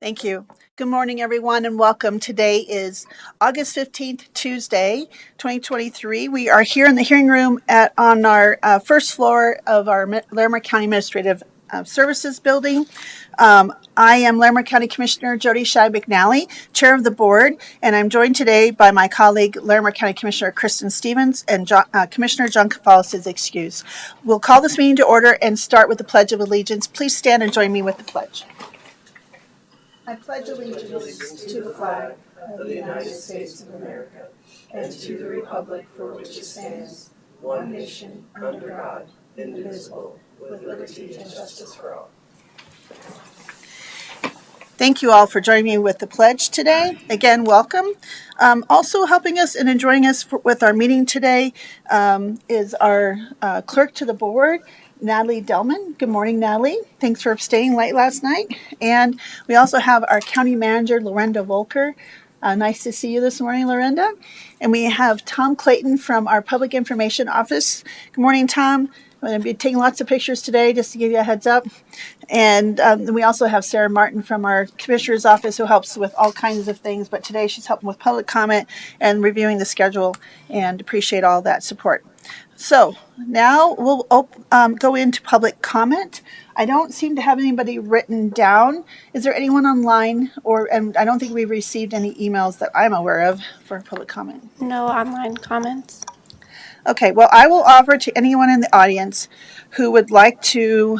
Thank you. Good morning, everyone, and welcome. Today is August 15th, Tuesday, 2023. We are here in the hearing room on our first floor of our Larimer County Administrative Services building. I am Larimer County Commissioner Jody Shai McNally, Chair of the Board, and I'm joined today by my colleague, Larimer County Commissioner Kristen Stevens, and Commissioner John Cafalis is excused. We'll call this meeting to order and start with the Pledge of Allegiance. Please stand and join me with the pledge. I pledge allegiance to the flag of the United States of America and to the republic for which it stands, one nation, under God, indivisible, with liberty and justice for all. Thank you all for joining me with the pledge today. Again, welcome. Also helping us and joining us with our meeting today is our clerk to the board, Natalie Delman. Good morning, Natalie. Thanks for staying late last night. And we also have our county manager, Lorenda Volker. Nice to see you this morning, Lorenda. And we have Tom Clayton from our Public Information Office. Good morning, Tom. I'm going to be taking lots of pictures today just to give you a heads up. And we also have Sarah Martin from our Commissioner's Office who helps with all kinds of things. But today she's helping with public comment and reviewing the schedule, and appreciate all that support. So now we'll go into public comment. I don't seem to have anybody written down. Is there anyone online, and I don't think we've received any emails that I'm aware of for public comment. No online comments. Okay, well, I will offer to anyone in the audience who would like to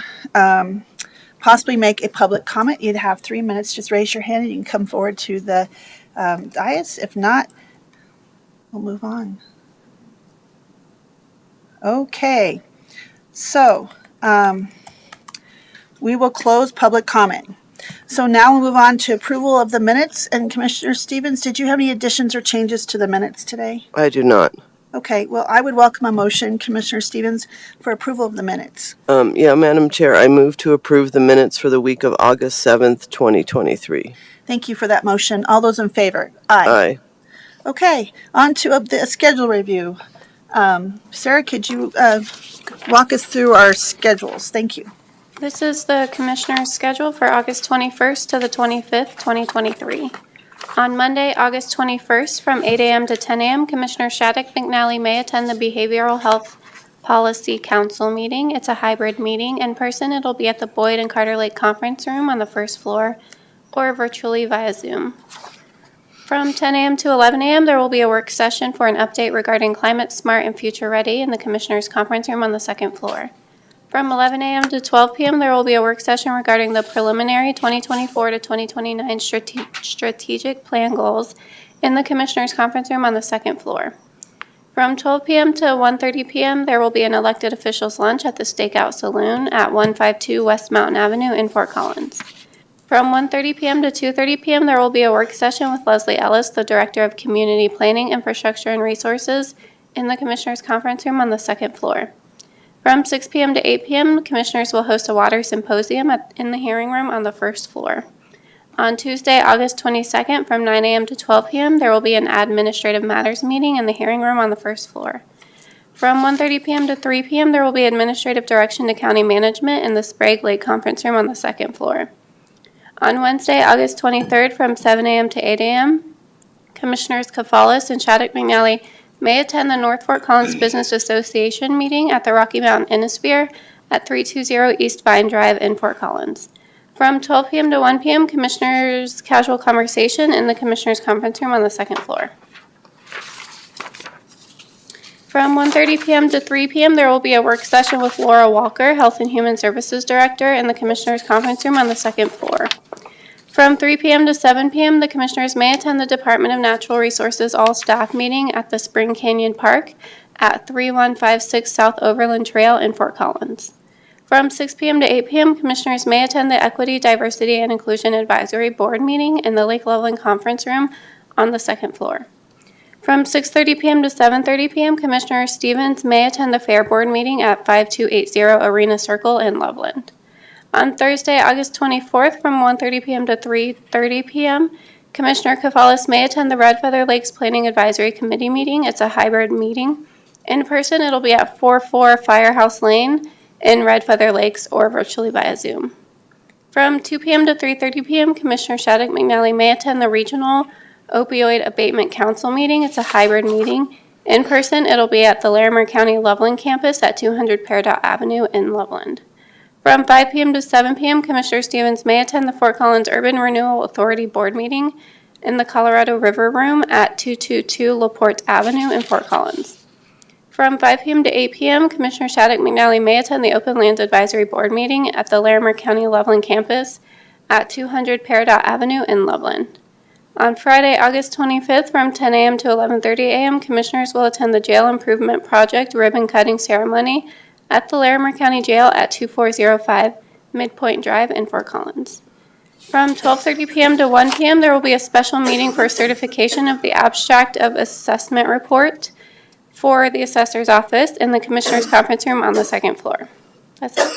possibly make a public comment. You'd have 3 minutes. Just raise your hand and you can come forward to the dais. If not, we'll move on. Okay, so we will close public comment. So now we'll move on to approval of the minutes. And Commissioner Stevens, did you have any additions or changes to the minutes today? I do not. Okay, well, I would welcome a motion, Commissioner Stevens, for approval of the minutes. Madam Chair, I move to approve the minutes for the week of August 7th, 2023. Thank you for that motion. All those in favor? Aye. Aye. Okay, on to the schedule review. Sarah, could you walk us through our schedules? Thank you. This is the Commissioner's schedule for August 21st to the 25th, 2023. On Monday, August 21st, from 8 a.m. to 10 a.m., Commissioner Shattuck McNally may attend the Behavioral Health Policy Council meeting. It's a hybrid meeting. In person, it'll be at the Boyd and Carter Lake Conference Room on the first floor or virtually via Zoom. From 10 a.m. to 11 a.m., there will be a work session for an update regarding Climate Smart and Future Ready in the Commissioner's Conference Room on the second floor. From 11 a.m. to 12 p.m., there will be a work session regarding the preliminary 2024 to 2029 strategic plan goals in the Commissioner's Conference Room on the second floor. From 12 p.m. to 1:30 p.m., there will be an elected officials lunch at the Stakeout Saloon at 152 West Mountain Avenue in Fort Collins. From 1:30 p.m. to 2:30 p.m., there will be a work session with Leslie Ellis, the Director of Community Planning, Infrastructure, and Resources, in the Commissioner's Conference Room on the second floor. From 6 p.m. to 8 p.m., Commissioners will host a water symposium in the hearing room on the first floor. On Tuesday, August 22nd, from 9 a.m. to 12 p.m., there will be an Administrative Matters meeting in the hearing room on the first floor. From 1:30 p.m. to 3 p.m., there will be Administrative Direction to County Management in the Sprague Lake Conference Room on the second floor. On Wednesday, August 23rd, from 7 a.m. to 8 a.m., Commissioners Cafalis and Shattuck McNally may attend the North Fort Collins Business Association meeting at the Rocky Mountain Innisphere at 320 East Vine Drive in Fort Collins. From 12 p.m. to 1 p.m., Commissioners' Casual Conversation in the Commissioners' Conference Room on the second floor. From 1:30 p.m. to 3 p.m., there will be a work session with Laura Walker, Health and Human Services Director, in the Commissioners' Conference Room on the second floor. From 3 p.m. to 7 p.m., the Commissioners may attend the Department of Natural Resources all-staff meeting at the Spring Canyon Park at 3156 South Overland Trail in Fort Collins. From 6 p.m. to 8 p.m., Commissioners may attend the Equity, Diversity, and Inclusion Advisory Board meeting in the Lake Loveland Conference Room on the second floor. From 6:30 p.m. to 7:30 p.m., Commissioner Stevens may attend the Fair Board meeting at 5280 Arena Circle in Loveland. On Thursday, August 24th, from 1:30 p.m. to 3:30 p.m., Commissioner Cafalis may attend the Red Feather Lakes Planning Advisory Committee meeting. It's a hybrid meeting. In person, it'll be at 44 Firehouse Lane in Red Feather Lakes or virtually via Zoom. From 2 p.m. to 3:30 p.m., Commissioner Shattuck McNally may attend the Regional Opioid Abatement Council meeting. It's a hybrid meeting. In person, it'll be at the Larimer County Loveland campus at 200 Peridot Avenue in Loveland. From 5 p.m. to 7 p.m., Commissioner Stevens may attend the Fort Collins Urban Renewal Authority Board meeting in the Colorado River Room at 222 LaPorte Avenue in Fort Collins. From 5 p.m. to 8 p.m., Commissioner Shattuck McNally may attend the Open Lands Advisory Board meeting at the Larimer County Loveland campus at 200 Peridot Avenue in Loveland. On Friday, August 25th, from 10 a.m. to 11:30 a.m., Commissioners will attend the Jail Improvement Project ribbon cutting ceremony at the Larimer County Jail at 2405 Midpoint Drive in Fort Collins. From 12:30 p.m. to 1 p.m., there will be a special meeting for certification of the abstract of assessment report for the Assessor's Office in the Commissioner's Conference Room on the second floor. That's it.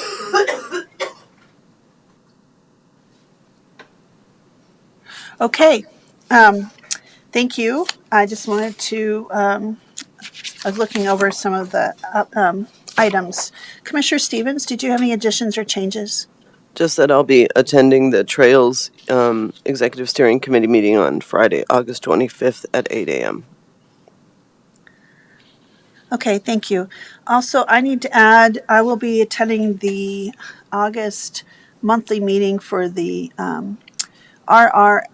Okay. Thank you. I just wanted to, I was looking over some of the items. Commissioner Stevens, did you have any additions or changes? Just that I'll be attending the Trails Executive Steering Committee meeting on Friday, August 25th at 8 a.m. Okay, thank you. Also, I need to add, I will be attending the August monthly meeting for the RRS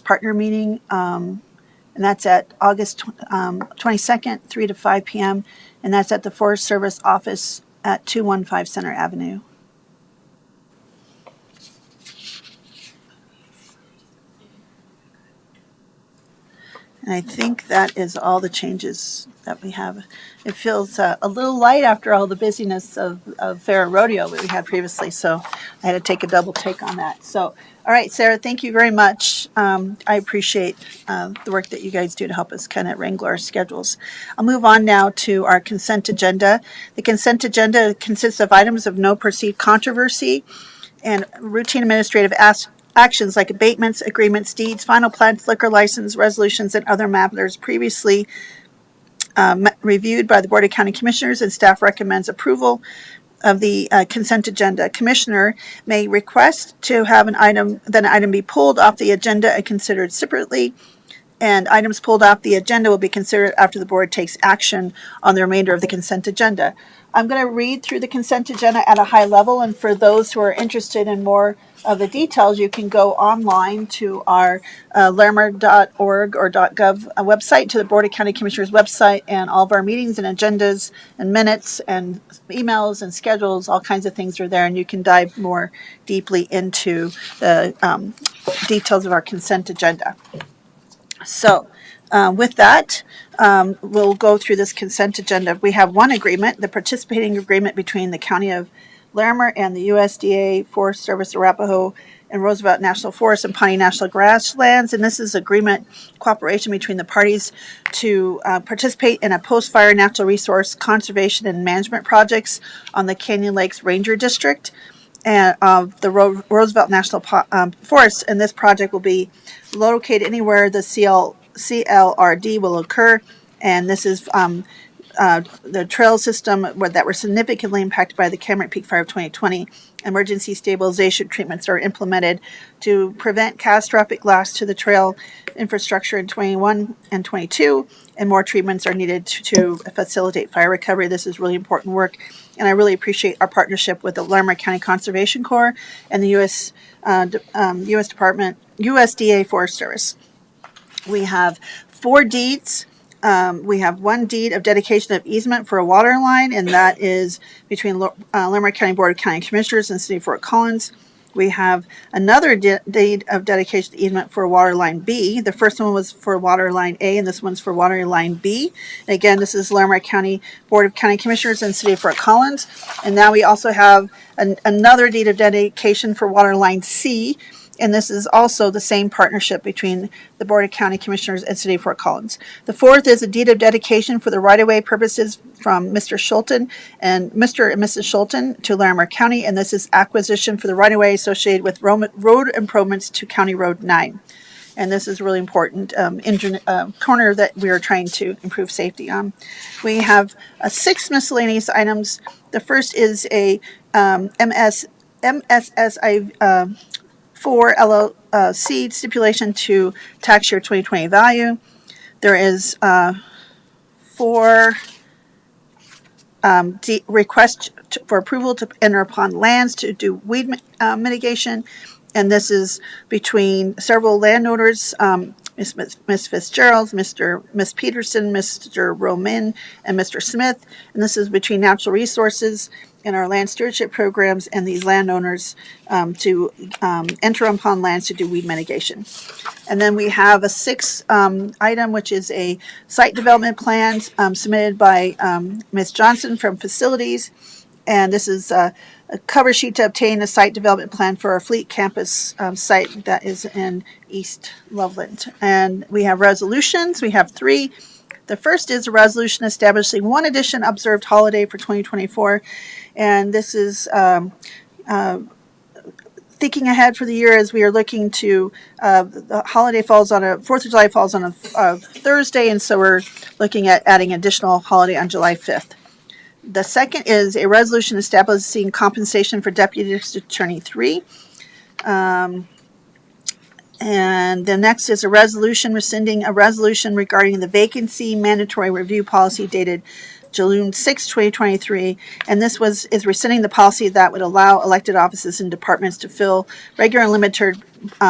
partner meeting, and that's at August 22nd, 3 to 5 p.m., and that's at the Forest Service office at 215 Center Avenue. And I think that is all the changes that we have. It feels a little light after all the busyness of Fair Rodeo that we had previously, so I had to take a double take on that. So, all right, Sarah, thank you very much. I appreciate the work that you guys do to help us kind of wrangle our schedules. I'll move on now to our consent agenda. The consent agenda consists of items of no perceived controversy and routine administrative actions like abatements, agreements, deeds, final plats, liquor license, resolutions, and other matters previously reviewed by the Board of County Commissioners, and staff recommends approval of the consent agenda. Commissioner may request to have an item be pulled off the agenda and considered separately, and items pulled off the agenda will be considered after the board takes action on the remainder of the consent agenda. I'm going to read through the consent agenda at a high level, and for those who are interested in more of the details, you can go online to our larimer.org or .gov website, to the Board of County Commissioners website, and all of our meetings and agendas and minutes and emails and schedules, all kinds of things are there, and you can dive more deeply into the details of our consent agenda. So, with that, we'll go through this consent agenda. We have one agreement, the participating agreement between the County of Larimer and the USDA Forest Service, Arapahoe and Roosevelt National Forest and Pawnee National Grasslands. And this is agreement cooperation between the parties to participate in a post-fire natural resource conservation and management projects on the Canyon Lakes Ranger District and of the Roosevelt National Forest. And this project will be located anywhere the CLRD will occur. And this is the trail system that were significantly impacted by the Cameron Peak Fire of 2020. Emergency stabilization treatments are implemented to prevent catastrophic loss to the trail infrastructure in 21 and 22, and more treatments are needed to facilitate fire recovery. This is really important work, and I really appreciate our partnership with the Larimer County Conservation Corps and the U.S. Department, USDA Forest Service. We have 4 deeds. We have one deed of dedication of easement for a water line, and that is between Larimer County Board of County Commissioners and City of Fort Collins. We have another deed of dedication of easement for water line B. The first one was for water line A, and this one's for water line B. And again, this is Larimer County Board of County Commissioners and City of Fort Collins. And now we also have another deed of dedication for water line C. And this is also the same partnership between the Board of County Commissioners and City of Fort Collins. The fourth is a deed of dedication for the right-of-way purposes from Mr. Schulten and Mr. and Mrs. Schulten to Larimer County, and this is acquisition for the right-of-way associated with road improvements to County Road 9. And this is really important corner that we are trying to improve safety on. We have 6 miscellaneous items. The first is a MS MSSI 4 LLC stipulation to tax year 2020 value. There is 4 request for approval to enter upon lands to do weed mitigation, and this is between several landowners, Ms. Fitzgerald, Ms. Peterson, Mr. Roman, and Mr. Smith, and this is between natural resources and our land stewardship programs and these landowners to enter upon lands to do weed mitigation. And then we have a 6th item, which is a site development plan submitted by Ms. Johnson from Facilities. And this is a cover sheet to obtain a site development plan for our Fleet Campus site that is in East Loveland. And we have resolutions. We have 3. The first is a resolution establishing one additional observed holiday for 2024. And this is thinking ahead for the year as we are looking to, the holiday falls on 4th of July falls on a Thursday, and so we're looking at adding additional holiday on July 5th. The second is a resolution establishing compensation for Deputy Attorney 3. And the next is a resolution rescinding a resolution regarding the vacancy mandatory review policy dated June 6, 2023, and this is rescinding the policy that would allow elected offices and departments to fill regular and limited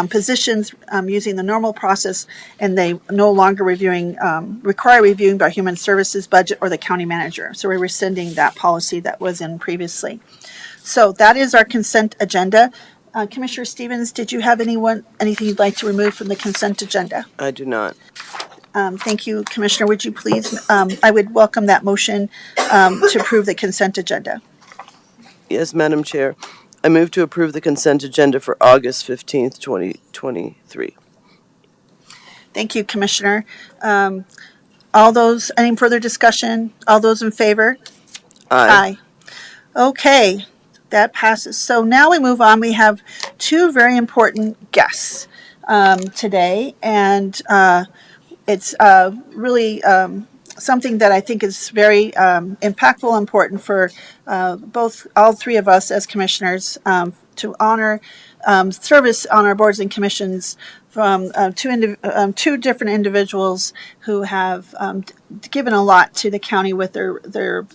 positions using the normal process, and they no longer require reviewing by Human Services budget or the county manager. So we're rescinding that policy that was in previously. So that is our consent agenda. Commissioner Stevens, did you have anything you'd like to remove from the consent agenda? I do not. Thank you, Commissioner. Would you please, I would welcome that motion to approve the consent agenda. Yes, Madam Chair. I move to approve the consent agenda for August 15th, 2023. Thank you, Commissioner. Any further discussion? All those in favor? Aye. Okay, that passes. So now we move on. We have 2 very important guests today, and it's really something that I think is very impactful and important for all 3 of us as commissioners to honor service on our boards and commissions from 2 different individuals who have given a lot to the county with their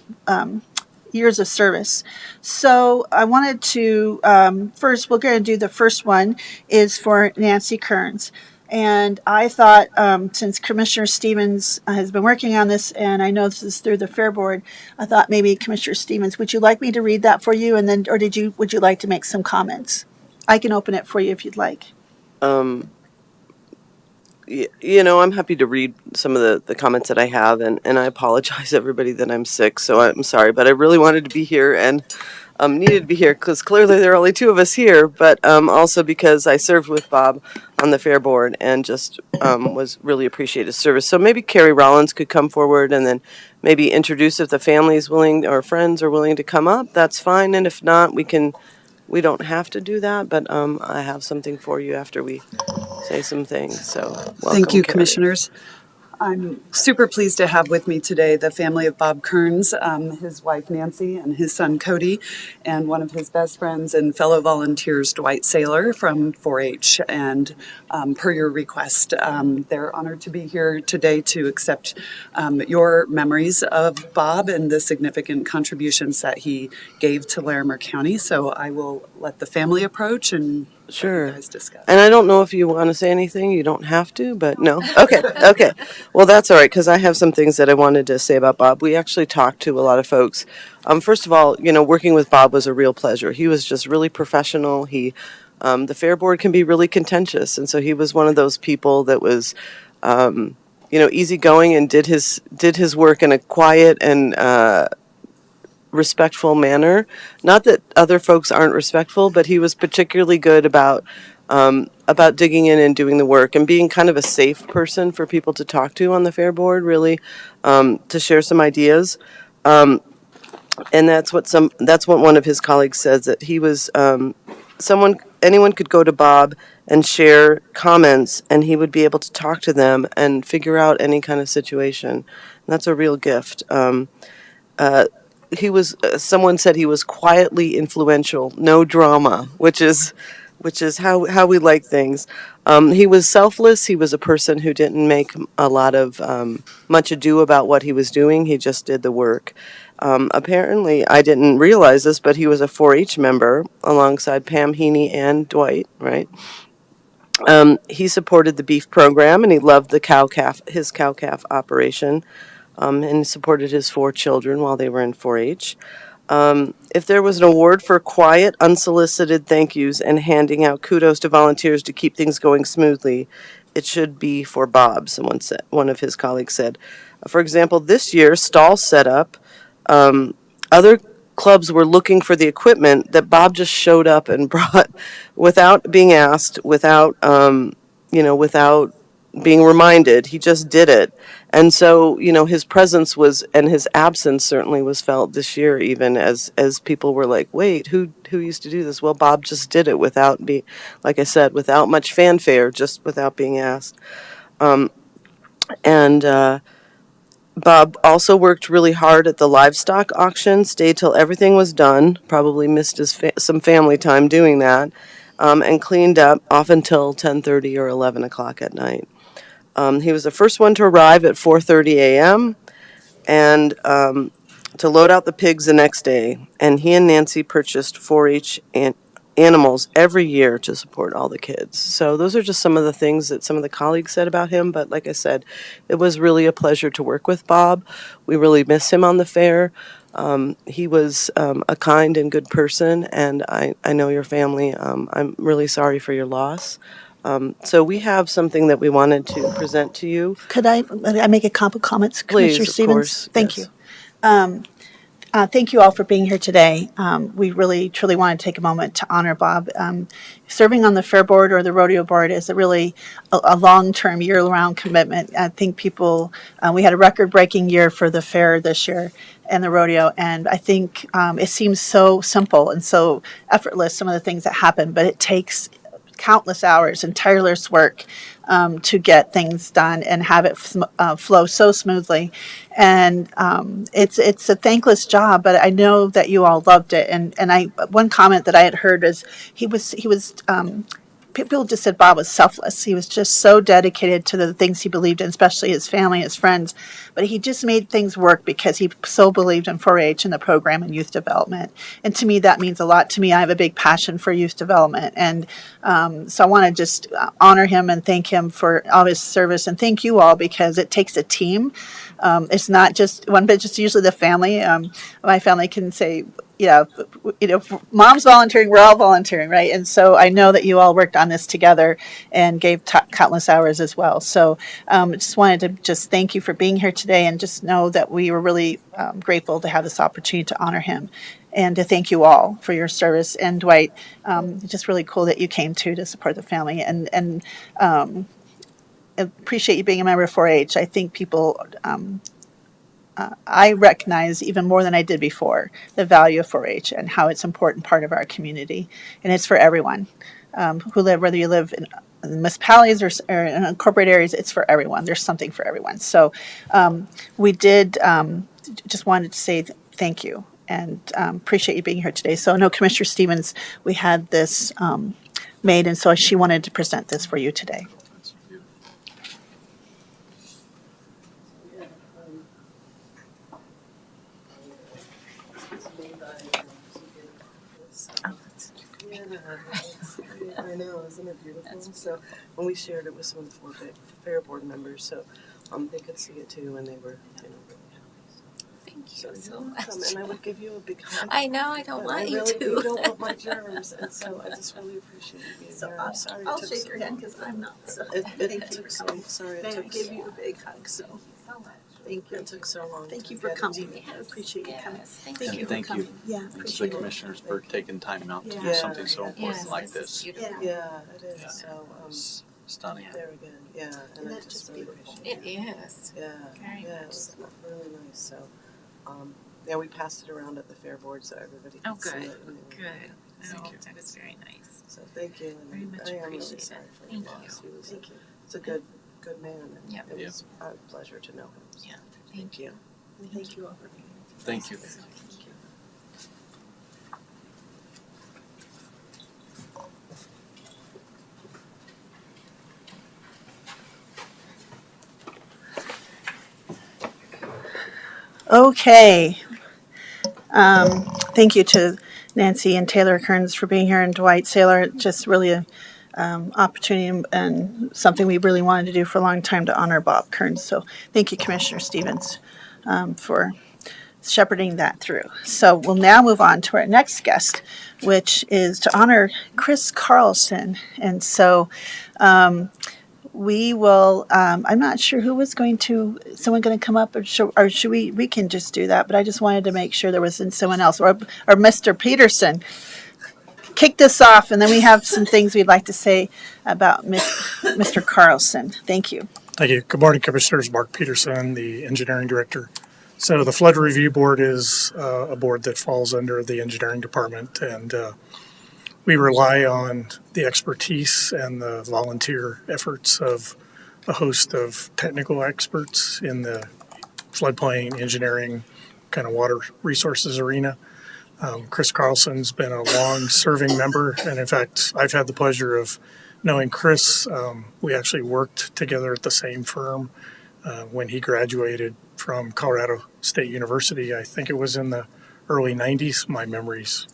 years of service. So I wanted to first, we're going to do the first one is for Nancy Kearns. And I thought, since Commissioner Stevens has been working on this, and I know this is through the Fair Board, I thought maybe Commissioner Stevens, would you like me to read that for you, and then, or would you like to make some comments? I can open it for you if you'd like. I'm happy to read some of the comments that I have, and I apologize, everybody, that I'm sick, so I'm sorry, but I really wanted to be here and needed to be here because clearly there are only 2 of us here, but also because I served with Bob on the Fair Board and just was really appreciate his service. So maybe Carrie Rollins could come forward and then maybe introduce if the family is willing or friends are willing to come up. That's fine, and if not, we don't have to do that, but I have something for you after we say some things. So welcome, Thank you, Carrie. Commissioners. I'm super pleased to have with me today the family of Bob Kearns, his wife Nancy and his son Cody, and one of his best friends and fellow volunteers, Dwight Saylor from 4-H. And per your request, they're honored to be here today to accept your memories of Bob and the significant contributions that he gave to Larimer County. So I will let the family approach and Sure. you guys discuss. And I don't know if you want to say anything. You don't have to, but no. Okay. Okay. Well, that's all right, because I have some things that I wanted to say about Bob. We actually talked to a lot of folks. First of all, working with Bob was a real pleasure. He was just really professional. The Fair Board can be really contentious, and so he was one of those people that was, easygoing and did his work in a quiet and respectful manner. Not that other folks aren't respectful, but he was particularly good about digging in and doing the work and being kind of a safe person for people to talk to on the Fair Board, really, to share some ideas. And that's what one of his colleagues says, that he was anyone could go to Bob and share comments, and he would be able to talk to them and figure out any kind of situation. And that's a real gift. someone said he was quietly influential, no drama, which is how we like things. He was selfless. He was a person who didn't make a lot of much ado about what he was doing. He just did the work. Apparently, I didn't realize this, but he was a 4-H member alongside Pam Heaney and Dwight, right? He supported the beef program, and he loved his cow calf operation, and supported his 4 children while they were in 4-H. If there was an award for quiet, unsolicited thank yous and handing out kudos to volunteers to keep things going smoothly, it should be for Bob, one of his colleagues said. For example, this year, stall setup, other clubs were looking for the equipment that Bob just showed up and brought without being asked, without being reminded. He just did it. And so, his presence and his absence certainly was felt this year, even as people were like, wait, who used to do this? Well, Bob just did it like I said, without much fanfare, just without being asked. And Bob also worked really hard at the livestock auction, stayed till everything was done, probably missed some family time doing that, and cleaned up off until 10:30 or 11 o'clock at night. He was the first one to arrive at 4:30 a.m. and to load out the pigs the next day. And he and Nancy purchased 4-H animals every year to support all the kids. So those are just some of the things that some of the colleagues said about him. But like I said, it was really a pleasure to work with Bob. We really miss him on the fair. He was a kind and good person, and I know your family. I'm really sorry for your loss. So we have something that we wanted to present to you. Could I make a couple comments, Please, Commissioner of Stevens? course, Thank yes. you. Thank you all for being here today. We really, truly want to take a moment to honor Bob. Serving on the fair board or the rodeo board is a long-term, year-round commitment. I think we had a record-breaking year for the fair this year and the rodeo, and I think it seems so simple and so effortless, some of the things that happen, but it takes countless hours and tireless work to get things done and have it flow so smoothly. And it's a thankless job, but I know that you all loved it. And one comment that I had heard is he was people just said Bob was selfless. He was just so dedicated to the things he believed in, especially his family, his friends. But he just made things work because he so believed in 4-H and the program and youth development. And to me, that means a lot to me. I have a big passion for youth development. And so I want to just honor him and thank him for all his service. And thank you all, because it takes a team. It's not just one, but just usually the family. My family can say, mom's volunteering, we're all volunteering, right? And so I know that you all worked on this together and gave countless hours as well. So just wanted to just thank you for being here today, and just know that we were really grateful to have this opportunity to honor him, and to thank you all for your service. And Dwight, it's just really cool that you came to support the family, and appreciate you being a member of 4-H. I think people I recognize even more than I did before the value of 4-H and how it's an important part of our community. And it's for everyone whether you live in municipalities or in incorporated areas, it's for everyone. There's something for everyone. So we did just wanted to say thank you, and appreciate you being here today. So I know Commissioner Stevens, we had this made, and so she wanted to present this for you today. I know, isn't it beautiful? So when we shared it with some of the fair board members, so they could see it too, and they were, really happy. Thank you so much. And I would give you a big hug. I know, I don't want you to. You don't want my germs, and so I just really appreciate you being here. I'm sorry I'll it took shake so your long. hand because I'm not. So It thank you took for so, coming. sorry it May I took give so you a big hug? So So much. thank you. It took so long. Thank to you for get it coming. to- I appreciate you coming. Yes, thank Thank you. you for Thank you. coming. Yeah, Thanks to the appreciate it. commissioners for taking time out to Yeah. do something so important Yes, like this is this. beautiful. Yeah, it is. Yeah. So, It's stunning. there again, yeah, and And I that's just just really beautiful. appreciate It it. is. Yeah, Very yeah, much it's really nice. So, yeah, we passed it around at the fair board so everybody Oh, could see good. it. and they were Good. happy. Oh, Thank you. that is very nice. So thank you, and Very much I am really appreciated. sorry for your Thank loss. you. He was Thank you. It's a good man, and Yeah. it Yeah. was a pleasure to know him. So Yeah. Thank you. Thank you all for being here. Thank you. Thank you. Okay. Thank you to Nancy and Taylor Kearns for being here, and Dwight Saylor. Just really a opportunity and something we really wanted to do for a long time, to honor Bob Kearns. So thank you, Commissioner Stevens, for shepherding that through. So we'll now move on to our next guest, which is to honor Chris Carlson. And so we will, I'm not sure who was going to, someone going to come up, or should we can just do that, but I just wanted to make sure there wasn't someone else, or Mr. Peterson. Kick this off, and then we have some things we'd like to say about Mr. Carlson. Thank you. Thank you. Good morning, Commissioners. Mark Peterson, the Engineering Director. So the Flood Review Board is a board that falls under the Engineering Department, and we rely on the expertise and the volunteer efforts of a host of technical experts in the floodplain, engineering, kind of water resources arena. Chris Carlson's been a long-serving member, and in fact, I've had the pleasure of knowing Chris. We actually worked together at the same firm when he graduated from Colorado State University. I think it was in the early 90s. My memory's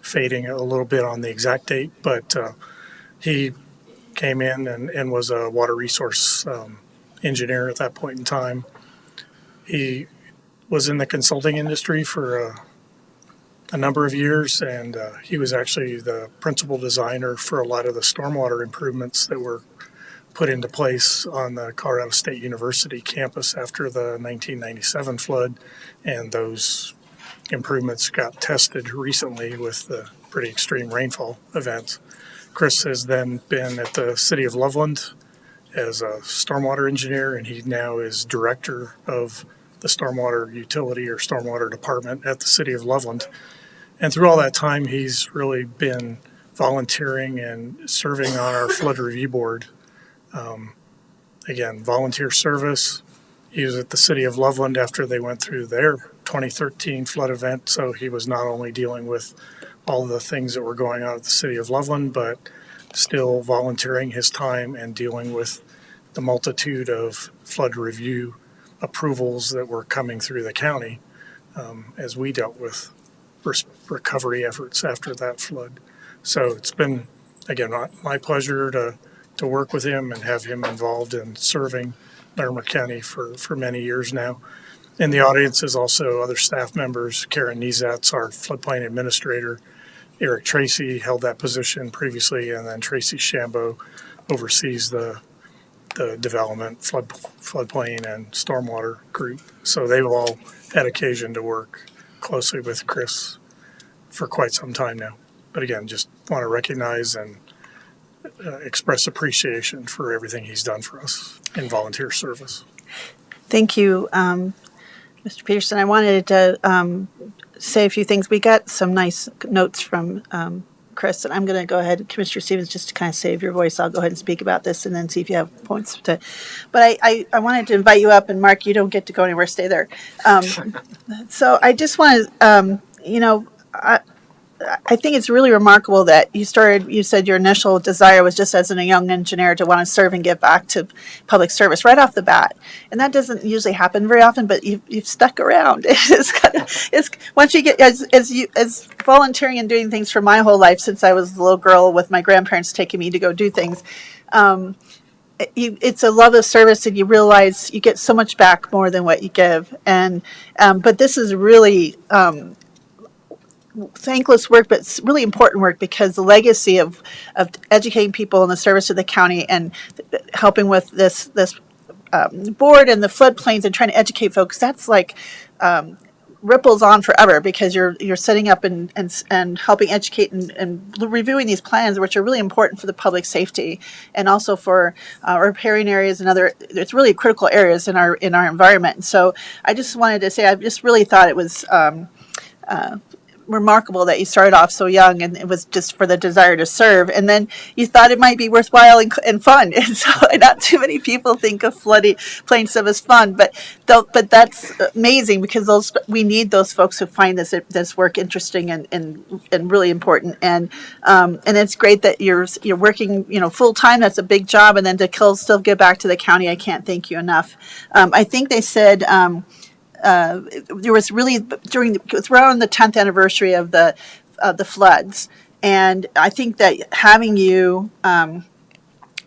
fading a little bit on the exact date, but he came in and was a water resource engineer at that point in time. He was in the consulting industry for a number of years, and he was actually the principal designer for a lot of the stormwater improvements that were put into place on the Colorado State University campus after the 1997 flood, and those improvements got tested recently with the pretty extreme rainfall events. Chris has then been at the City of Loveland as a stormwater engineer, and he now is director of the stormwater utility or stormwater department at the City of Loveland. And through all that time, he's really been volunteering and serving on our Flood Review Board. Again, volunteer service. He was at the City of Loveland after they went through their 2013 flood event, so he was not only dealing with all the things that were going on at the City of Loveland, but still volunteering his time and dealing with the multitude of flood review approvals that were coming through the county as we dealt with recovery efforts after that flood. So it's been, again, my pleasure to work with him and have him involved in serving Larimer County for many years now. In the audience is also other staff members. Karen Niezat's our floodplain administrator. Eric Tracy held that position previously, and then Tracy Shambo oversees the development, floodplain, and stormwater group. So they've all had occasion to work closely with Chris for quite some time now. But again, just want to recognize and express appreciation for everything he's done for us in volunteer service. Thank you, Mr. Peterson. I wanted to say a few things. We got some nice notes from Chris, and I'm going to go ahead, Commissioner Stevens, just to kind of save your voice. I'll go ahead and speak about this and then see if you have points to. But I wanted to invite you up, and Mark, you don't get to go anywhere. Stay there. So I just want to, I think it's really remarkable that you said your initial desire was just as a young engineer to want to serve and give back to public service right off the bat. And that doesn't usually happen very often, but you've stuck around. It's once you get, as volunteering and doing things for my whole life since I was a little girl with my grandparents taking me to go do things, it's a love of service, and you realize you get so much back more than what you give. And, but this is really, thankless work, but it's really important work, because the legacy of educating people in the service of the county and helping with this board and the floodplains and trying to educate folks, that's like ripples on forever, because you're setting up and helping educate and reviewing these plans, which are really important for the public safety and also for repairing areas and other. It's really critical areas in our environment. And so I just wanted to say I just really thought it was remarkable that you started off so young, and it was just for the desire to serve, and then you thought it might be worthwhile and fun. And so not too many people think of plain stuff as fun, but that's amazing, because we need those folks who find this work interesting and really important. And it's great that you're working full time. That's a big job, and then to still give back to the county. I can't thank you enough. I think they said there was really it was around the 10th anniversary of the floods, and I think that having you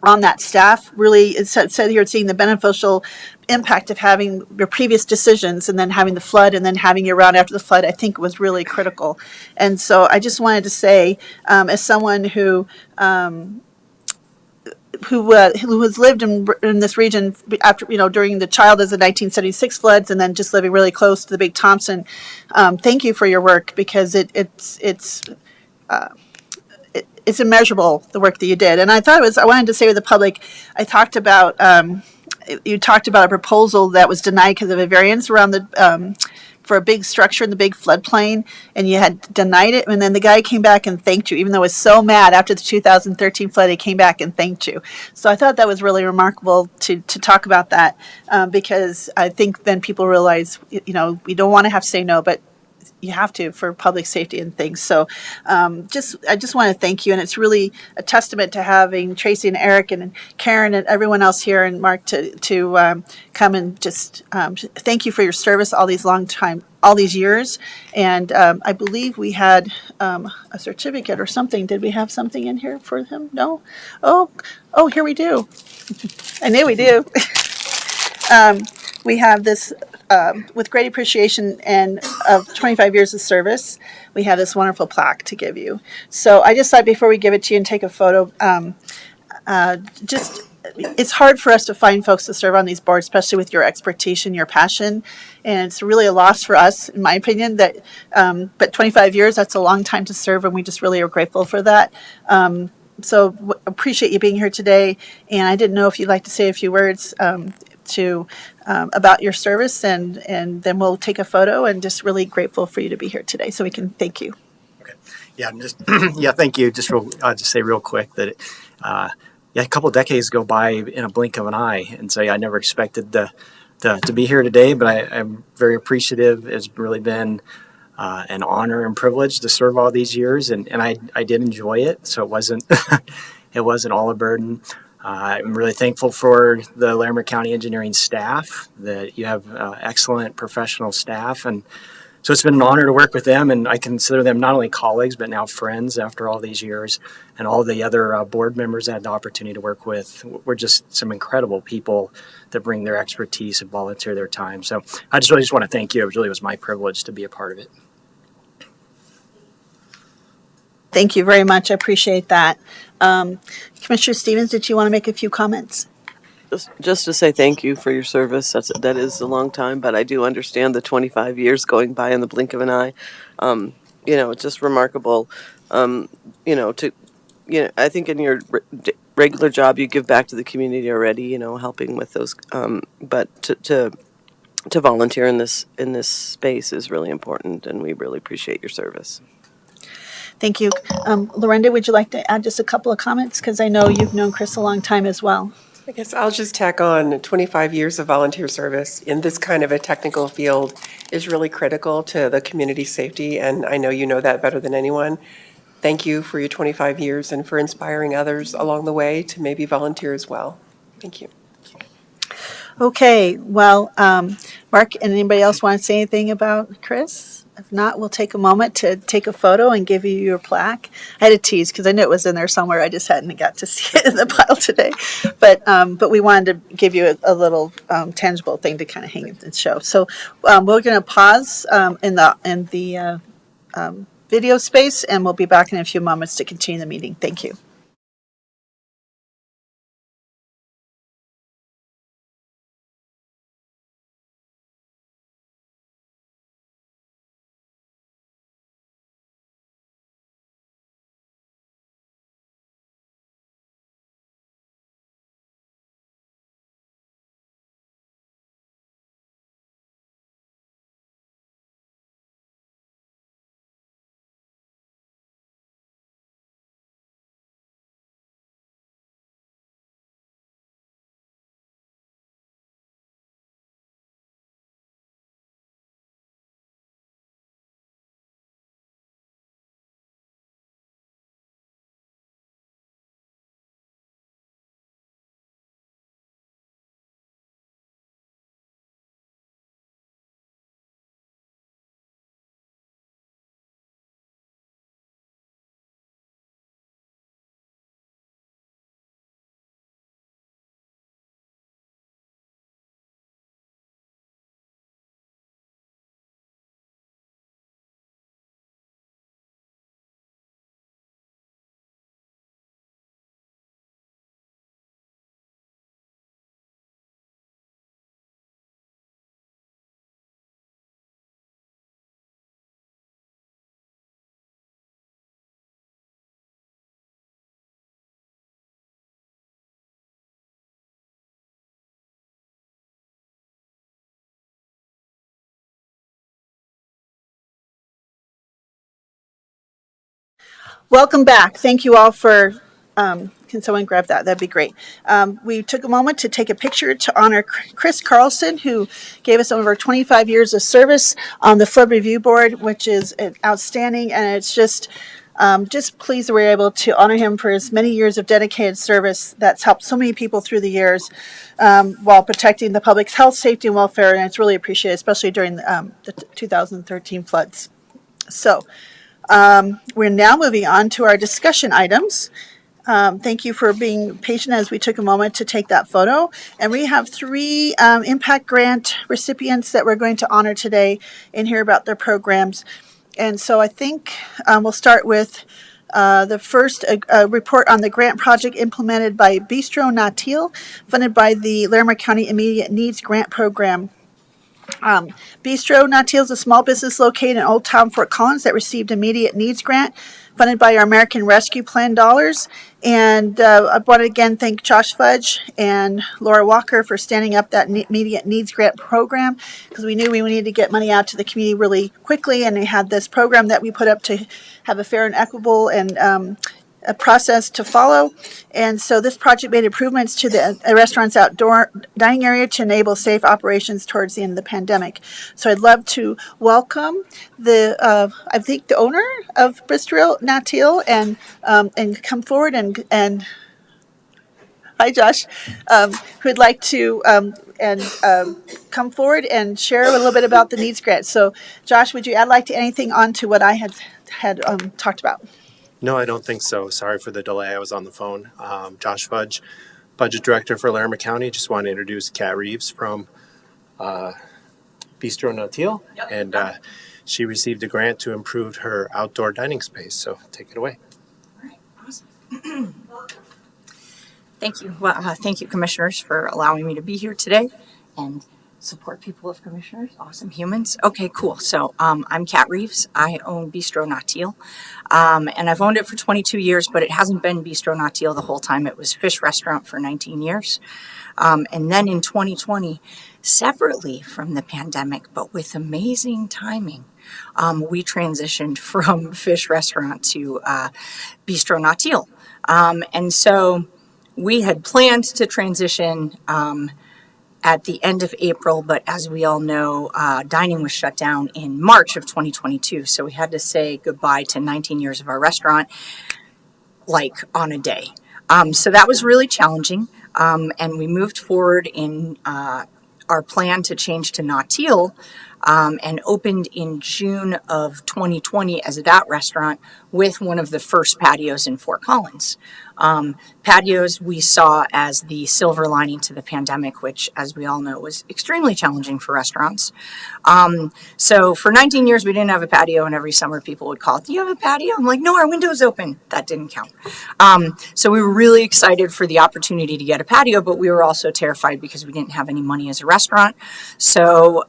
on that staff really it said here seeing the beneficial impact of having your previous decisions and then having the flood and then having you around after the flood, I think was really critical. And so I just wanted to say, as someone who has lived in this region after during the child as the 1976 floods and then just living really close to the Big Thompson, thank you for your work, because it's immeasurable, the work that you did. And I wanted to say to the public, I talked about you talked about a proposal that was denied because of a variance around the for a big structure in the big floodplain, and you had denied it, and then the guy came back and thanked you, even though he was so mad after the 2013 flood. He came back and thanked you. So I thought that was really remarkable to talk about that, because I think then people realize, we don't want to have to say no, but you have to for public safety and things. So I just want to thank you, and it's really a testament to having Tracy and Eric and Karen and everyone else here and Mark to come and just thank you for your service all these years. And I believe we had a certificate or something. Did we have something in here for him? No? Oh, here we do. I knew we do. We have this, with great appreciation and of 25 years of service, we have this wonderful plaque to give you. So I just thought before we give it to you and take a photo, it's hard for us to find folks to serve on these boards, especially with your expertise and your passion. And it's really a loss for us, in my opinion, but 25 years, that's a long time to serve, and we just really are grateful for that. So appreciate you being here today. And I didn't know if you'd like to say a few words about your service, and then we'll take a photo, and just really grateful for you to be here today so we can thank you. Okay. Yeah, yeah, thank you. I'll just say real quick that a couple of decades go by in a blink of an eye, and so I never expected to be here today, but I'm very appreciative. It's really been an honor and privilege to serve all these years, and I did enjoy it, so it wasn't it wasn't all a burden. I'm really thankful for the Larimer County engineering staff, that you have excellent professional staff, and so it's been an honor to work with them, and I consider them not only colleagues but now friends after all these years. And all the other board members I had the opportunity to work with were just some incredible people that bring their expertise and volunteer their time. So I just really want to thank you. It really was my privilege to be a part of it. Thank you very much. I appreciate that. Commissioner Stevens, did you want to make a few comments? Just to say thank you for your service. That is a long time, but I do understand the 25 years going by in the blink of an eye. It's just remarkable. I think in your regular job you give back to the community already. Helping with those. But to volunteer in this space is really important, and we really appreciate your service. Thank you. Lorinda, would you like to add just a couple of comments? Because I know you've known Chris a long time as well. I guess I'll just tack on 25 years of volunteer service in this kind of a technical field is really critical to the community safety, and I know you know that better than anyone. Thank you for your 25 years and for inspiring others along the way to maybe volunteer as well. Thank you. Okay, well, Mark, and anybody else want to say anything about Chris? If not, we'll take a moment to take a photo and give you your plaque. I had to tease because I knew it was in there somewhere. I just hadn't got to see it in the pile today. But we wanted to give you a little tangible thing to kind of hang and show. So we're going to pause in the video space, and we'll be back in a few moments to continue the meeting. Thank you. Welcome back. Thank you all for, can someone grab that? That'd be great. We took a moment to take a picture to honor Chris Carlson, who gave us over 25 years of service on the Flood Review Board, which is outstanding. And it's just pleased that we're able to honor him for his many years of dedicated service that's helped so many people through the years while protecting the public's health, safety, and welfare. And it's really appreciated, especially during the 2013 floods. So, we're now moving on to our discussion items. Thank you for being patient as we took a moment to take that photo. And we have 3 impact grant recipients that we're going to honor today and hear about their programs. And so I think we'll start with the first report on the grant project implemented by Bistro Natil, funded by the Larimer County Immediate Needs Grant Program. Bistro Natil is a small business located in Old Town Fort Collins that received immediate needs grant funded by our American Rescue Plan dollars. And I want to again thank Josh Fudge and Laura Walker for standing up that immediate needs grant program, because we knew we needed to get money out to the community really quickly, and we had this program that we put up to have a fair and equitable and a process to follow. And so this project made improvements to the restaurant's outdoor dining area to enable safe operations towards the end of the pandemic. So I'd love to welcome I think the owner of Bistro Natil and come forward and hi Josh, who'd like to come forward and share a little bit about the needs grant. So Josh, would you like to add anything on to what I had talked about? No, I don't think so. Sorry for the delay. I was on the phone. Josh Fudge, Budget Director for Larimer County. Just want to introduce Kat Reeves from Bistro Natil. Yep. And she received a grant to improve her outdoor dining space. So take it away. All right, awesome. Thank you. Well, thank you, Commissioners, for allowing me to be here today and support people of Commissioners, awesome humans. Okay, cool. So I'm Kat Reeves. I own Bistro Natil, and I've owned it for 22 years, but it hasn't been Bistro Natil the whole time. It was Fish Restaurant for 19 years. And then in 2020, separately from the pandemic, but with amazing timing, we transitioned from Fish Restaurant to Bistro Natil. And so we had planned to transition at the end of April, but as we all know, dining was shut down in March of 2022. So we had to say goodbye to 19 years of our restaurant, like on a day. So that was really challenging. And we moved forward in our plan to change to Natil and opened in June of 2020 as that restaurant with one of the first patios in Fort Collins. Patios we saw as the silver lining to the pandemic, which, as we all know, was extremely challenging for restaurants. So for 19 years, we didn't have a patio, and every summer people would call, "Do you have a patio?" I'm like, "No, our window's open." That didn't count. So we were really excited for the opportunity to get a patio, but we were also terrified because we didn't have any money as a restaurant. So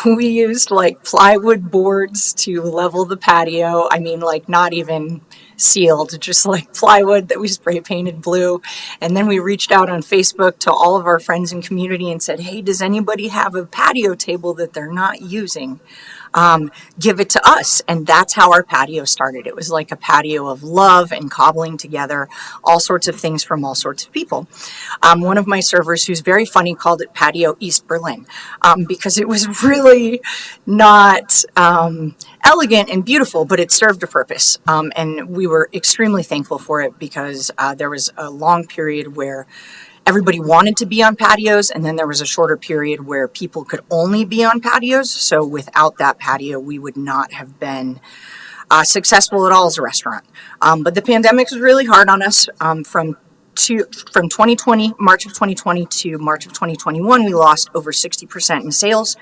we used like plywood boards to level the patio. I mean, like not even sealed, just like plywood that we spray painted blue. And then we reached out on Facebook to all of our friends and community and said, "Hey, does anybody have a patio table that they're not using? Give it to us." And that's how our patio started. It was like a patio of love and cobbling together all sorts of things from all sorts of people. One of my servers, who's very funny, called it Patio East Berlin because it was really not elegant and beautiful, but it served a purpose. And we were extremely thankful for it because there was a long period where everybody wanted to be on patios, and then there was a shorter period where people could only be on patios. So without that patio, we would not have been successful at all as a restaurant. But the pandemic was really hard on us. From 2020, March of 2020 to March of 2021, we lost over 60% in sales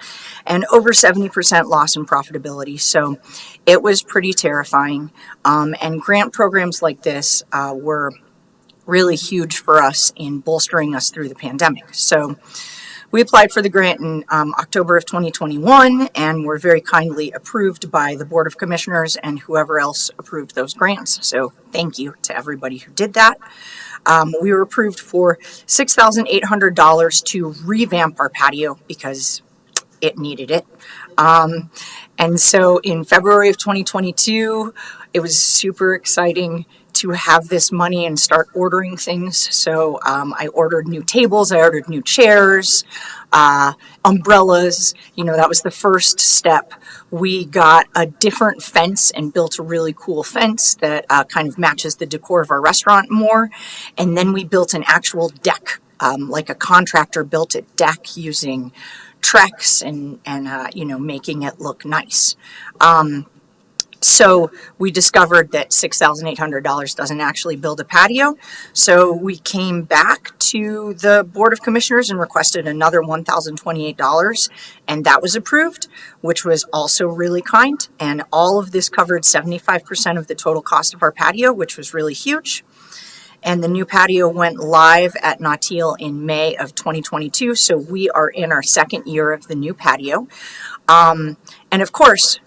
and over 70% loss in profitability. So it was pretty terrifying. And grant programs like this were really huge for us in bolstering us through the pandemic. So we applied for the grant in October of 2021 and were very kindly approved by the Board of Commissioners and whoever else approved those grants. So thank you to everybody who did that. We were approved for $6,800 to revamp our patio because it needed it. And so in February of 2022, it was super exciting to have this money and start ordering things. So I ordered new tables, I ordered new chairs, umbrellas. That was the first step. We got a different fence and built a really cool fence that kind of matches the decor of our restaurant more. And then we built an actual deck, like a contractor built a deck using Trex and making it look nice. So we discovered that $6,800 doesn't actually build a patio. So we came back to the Board of Commissioners and requested another $1,028, and that was approved, which was also really kind. And all of this covered 75% of the total cost of our patio, which was really huge. And the new patio went live at Nautil in May of 2022. So we are in our second year of the new patio. And of course,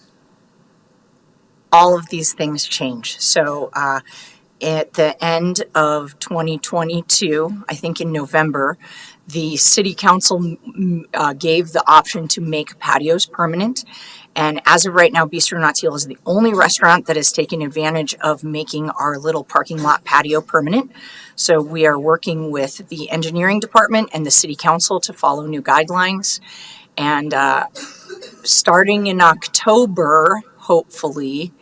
all of these things change. So at the end of 2022, I think in November, the city council gave the option to make patios permanent. And as of right now, Bistro Nautil is the only restaurant that has taken advantage of making our little parking lot patio permanent. So we are working with the engineering department and the city council to follow new guidelines. And starting in October, hopefully,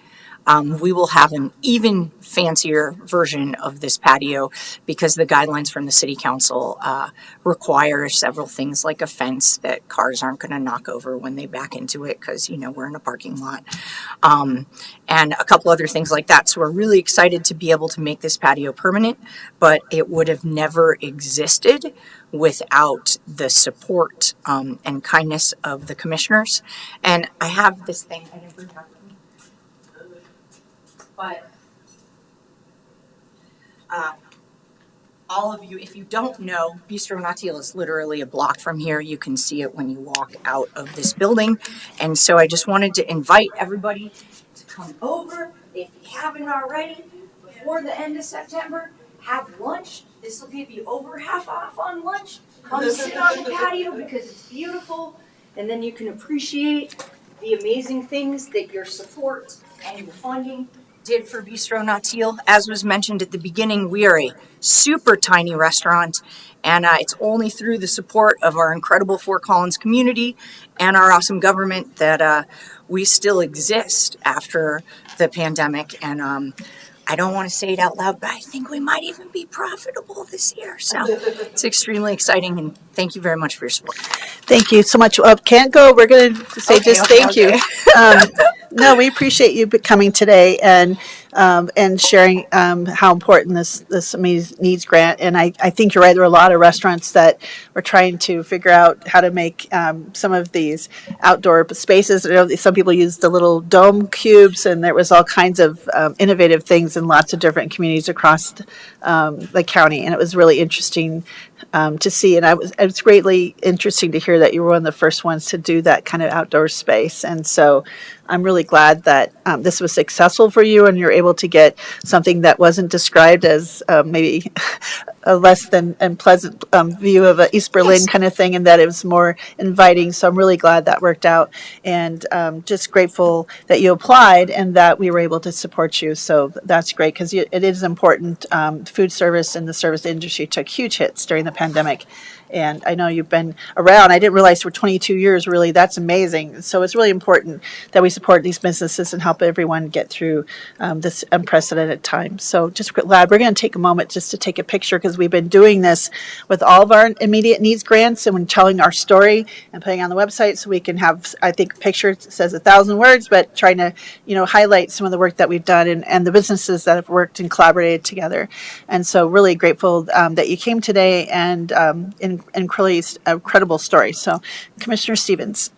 we will have an even fancier version of this patio because the guidelines from the city council require several things like a fence that cars aren't going to knock over when they back into it because, we're in a parking lot. And a couple other things like that. So we're really excited to be able to make this patio permanent, but it would have never existed without the support and kindness of the commissioners. And I have this thing. I didn't bring it up. But all of you, if you don't know, Bistro Nautil is literally a block from here. You can see it when you walk out of this building. And so I just wanted to invite everybody to come over. If you haven't already, before the end of September, have lunch. This will give you over half off on lunch. Come sit on the patio because it's beautiful. And then you can appreciate the amazing things that your support and your funding did for Bistro Nautil. As was mentioned at the beginning, we are a super tiny restaurant, and it's only through the support of our incredible Fort Collins community and our awesome government that we still exist after the pandemic. And I don't want to say it out loud, but I think we might even be profitable this year. So it's extremely exciting, and thank you very much for your support. Thank you so much. Can't go. We're going to say thank you. No, we appreciate you coming today and sharing how important this needs grant. And I think you're right. There are a lot of restaurants that were trying to figure out how to make some of these outdoor spaces. Some people use the little dome cubes, and there was all kinds of innovative things in lots of different communities across the county. And it was really interesting to see. And it was greatly interesting to hear that you were one of the first ones to do that kind of outdoor space. And so I'm really glad that this was successful for you and you're able to get something that wasn't described as maybe a less than pleasant view of a East Berlin kind of thing, and that it was more inviting. So I'm really glad that worked out, and just grateful that you applied and that we were able to support you. So that's great because it is important. Food service and the service industry took huge hits during the pandemic. And I know you've been around. I didn't realize for 22 years, really, that's amazing. So it's really important that we support these businesses and help everyone get through this unprecedented time. So just glad we're going to take a moment just to take a picture because we've been doing this with all of our immediate needs grants and when telling our story and putting on the website so we can have, I think, a picture that says 1,000 words, but trying to, highlight some of the work that we've done and the businesses that have worked and collaborated together. And so really grateful that you came today and incredible story. So, Commissioner Stevens.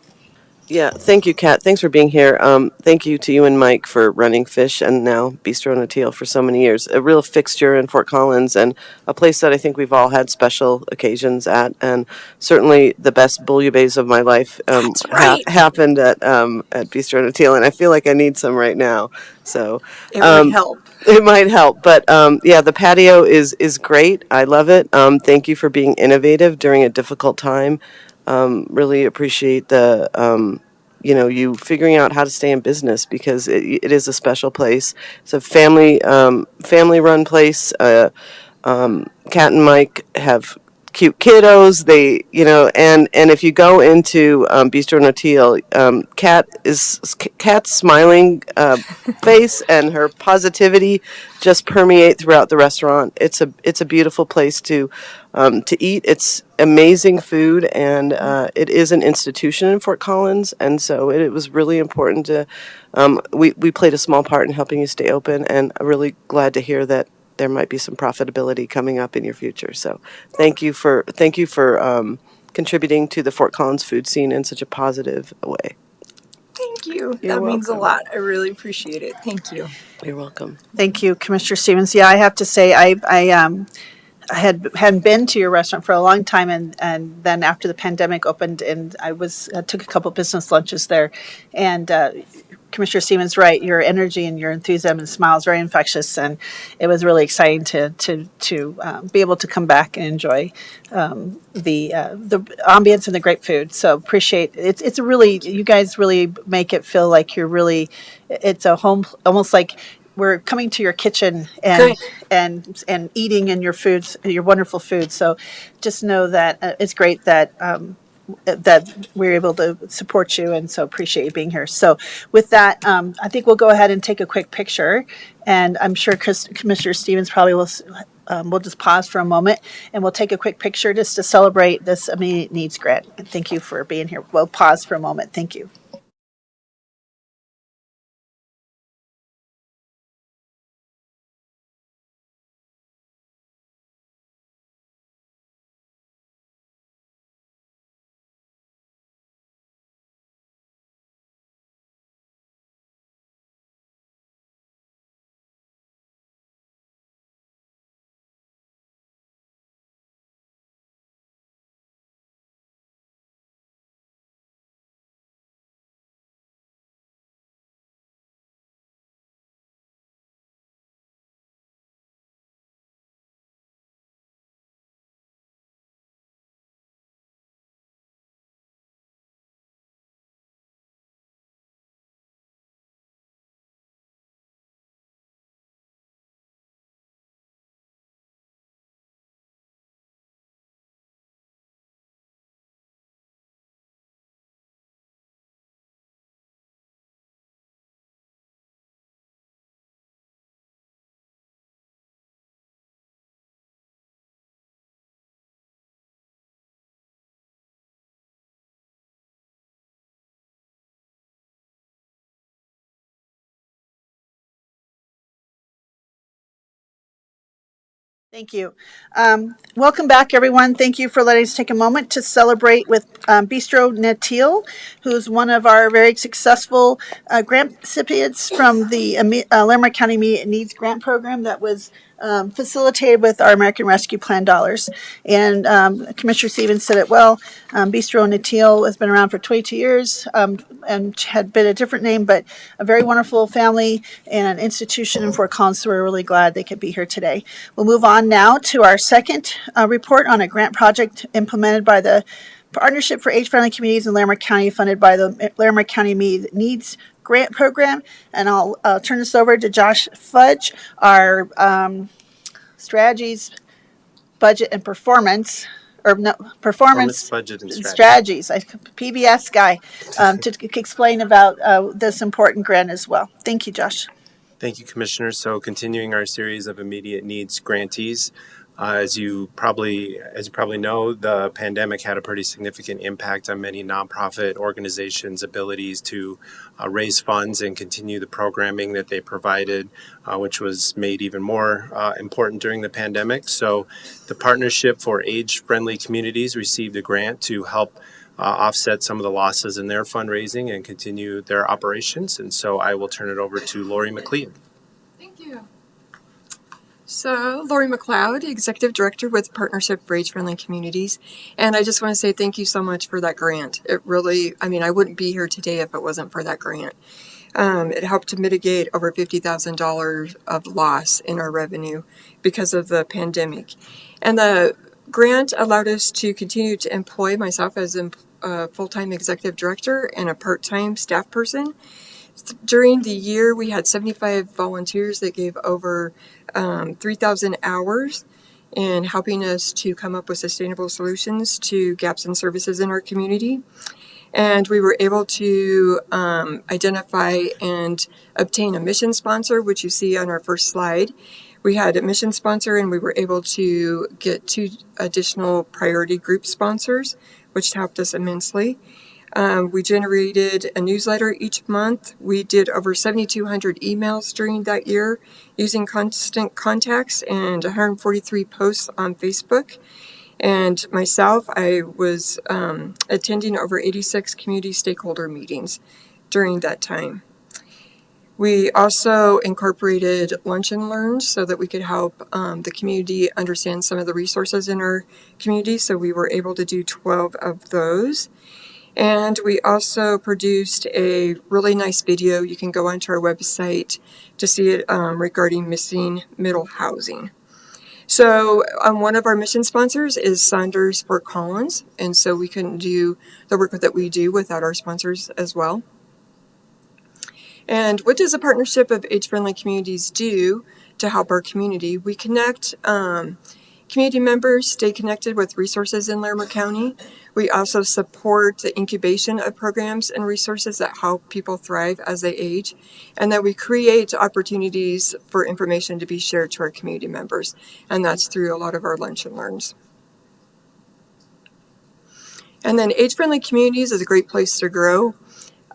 Yeah, thank you, Kat. Thanks for being here. Thank you to you and Mike for running Fish and now Bistro Nautil for so many years. A real fixture in Fort Collins and a place that I think we've all had special occasions at. And certainly the best bouillabaisse of my life happened at Bistro Nautil, and I feel like I need some right now. So It would help. It might help, but the patio is great. I love it. Thank you for being innovative during a difficult time. Really appreciate the you figuring out how to stay in business, because it is a special place. It's a family run place. Kat and Mike have cute kiddos. And if you go into Bistro Natil, Kat's smiling face and her positivity just permeate throughout the restaurant. It's a beautiful place to eat. It's amazing food, and it is an institution in Fort Collins, and so it was really important to. We played a small part in helping you stay open, and I'm really glad to hear that there might be some profitability coming up in your future. So thank you for contributing to the Fort Collins food scene in such a positive way. Thank you. You're That means a welcome. lot. I really appreciate it. Thank you. You're welcome. Thank you, Commissioner Stevens. Yeah, I have to say, I hadn't been to your restaurant for a long time, and then after the pandemic opened, and I took a couple business lunches there, and Commissioner Stevens, right, your energy and your enthusiasm and smile is very infectious, and it was really exciting to be able to come back and enjoy the ambience and the great food. So appreciate it. It's a really, you guys really make it feel like it's a home, almost like we're coming to your kitchen and Good. and eating in your foods, your wonderful food. So just know that it's great that we're able to support you, and so appreciate you being here. So with that, I think we'll go ahead and take a quick picture, and I'm sure Commissioner Stevens probably will. We'll just pause for a moment, and we'll take a quick picture just to celebrate this immediate needs grant. And thank you for being here. We'll pause for a moment. Thank you. Thank you. Welcome back, everyone. Thank you for letting us take a moment to celebrate with Bistro Natil, who's one of our very successful grant recipients from the Larimer County Immediate Needs Grant Program that was facilitated with our American Rescue Plan dollars. And Commissioner Stevens said it well. Bistro Natil has been around for 22 years and had been a different name, but a very wonderful family and an institution in Fort Collins. So we're really glad they could be here today. We'll move on now to our second report on a grant project implemented by the Partnership for Age-Friendly Communities in Larimer County, funded by the Larimer County Immediate Needs Grant Program. And I'll turn this over to Josh Fudge, our strategies, budget, and performance, or no, performance Budget and strategies, PBS guy, to explain about this important grant as well. Thank you, Josh. Thank you, Commissioner. So continuing our series of immediate needs grantees, as you probably know, the pandemic had a pretty significant impact on many nonprofit organizations' abilities to raise funds and continue the programming that they provided, which was made even more important during the pandemic. So the Partnership for Age-Friendly Communities received a grant to help offset some of the losses in their fundraising and continue their operations. And so I will turn it over to Lori McLeod. Thank you. So, Lori McLeod, Executive Director with Partnership for Age-Friendly Communities. And I just want to say thank you so much for that grant. It really, I wouldn't be here today if it wasn't for that grant. It helped to mitigate over $50,000 of loss in our revenue because of the pandemic. And the grant allowed us to continue to employ myself as a full-time executive director and a part-time staff person. During the year, we had 75 volunteers that gave over 3,000 hours in helping us to come up with sustainable solutions to gaps in services in our community. And we were able to identify and obtain a mission sponsor, which you see on our first slide. We had a mission sponsor, and we were able to get 2 additional priority group sponsors, which helped us immensely. We generated a newsletter each month. We did over 7,200 emails during that year using constant contacts and 143 posts on Facebook. And myself, I was attending over 86 community stakeholder meetings during that time. We also incorporated lunch and learns so that we could help the community understand some of the resources in our community. So we were able to do 12 of those. And we also produced a really nice video. You can go onto our website to see it regarding missing middle housing. So one of our mission sponsors is Saunders Fort Collins, and so we couldn't do the work that we do without our sponsors as well. And what does a partnership of age-friendly communities do to help our community? We connect community members, stay connected with resources in Larimer County. We also support the incubation of programs and resources that help people thrive as they age. And then we create opportunities for information to be shared to our community members. And that's through a lot of our lunch and learns. And then age-friendly communities is a great place to grow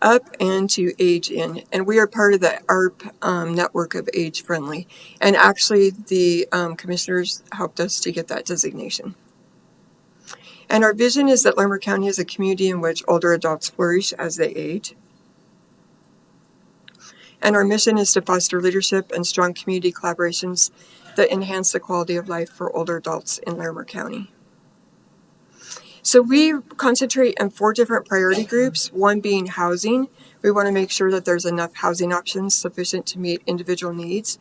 up and to age in. And we are part of the ARP network of Age Friendly. And actually the commissioners helped us to get that designation. And our vision is that Larimer County is a community in which older adults flourish as they age. And our mission is to foster leadership and strong community collaborations that enhance the quality of life for older adults in Larimer County. So we concentrate on 4 different priority groups, one being housing. We want to make sure that there's enough housing options sufficient to meet individual needs.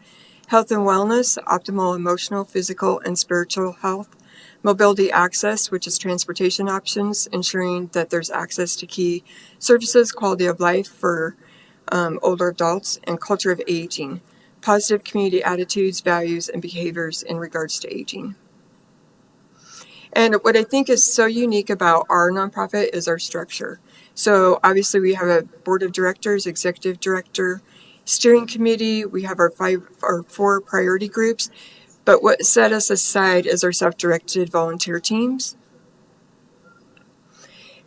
Health and wellness, optimal emotional, physical, and spiritual health. Mobility access, which is transportation options, ensuring that there's access to key services, quality of life for older adults, and culture of aging. Positive community attitudes, values, and behaviors in regards to aging. And what I think is so unique about our nonprofit is our structure. So obviously we have a board of directors, executive director, steering committee. We have our 4 priority groups. But what set us aside is our self-directed volunteer teams.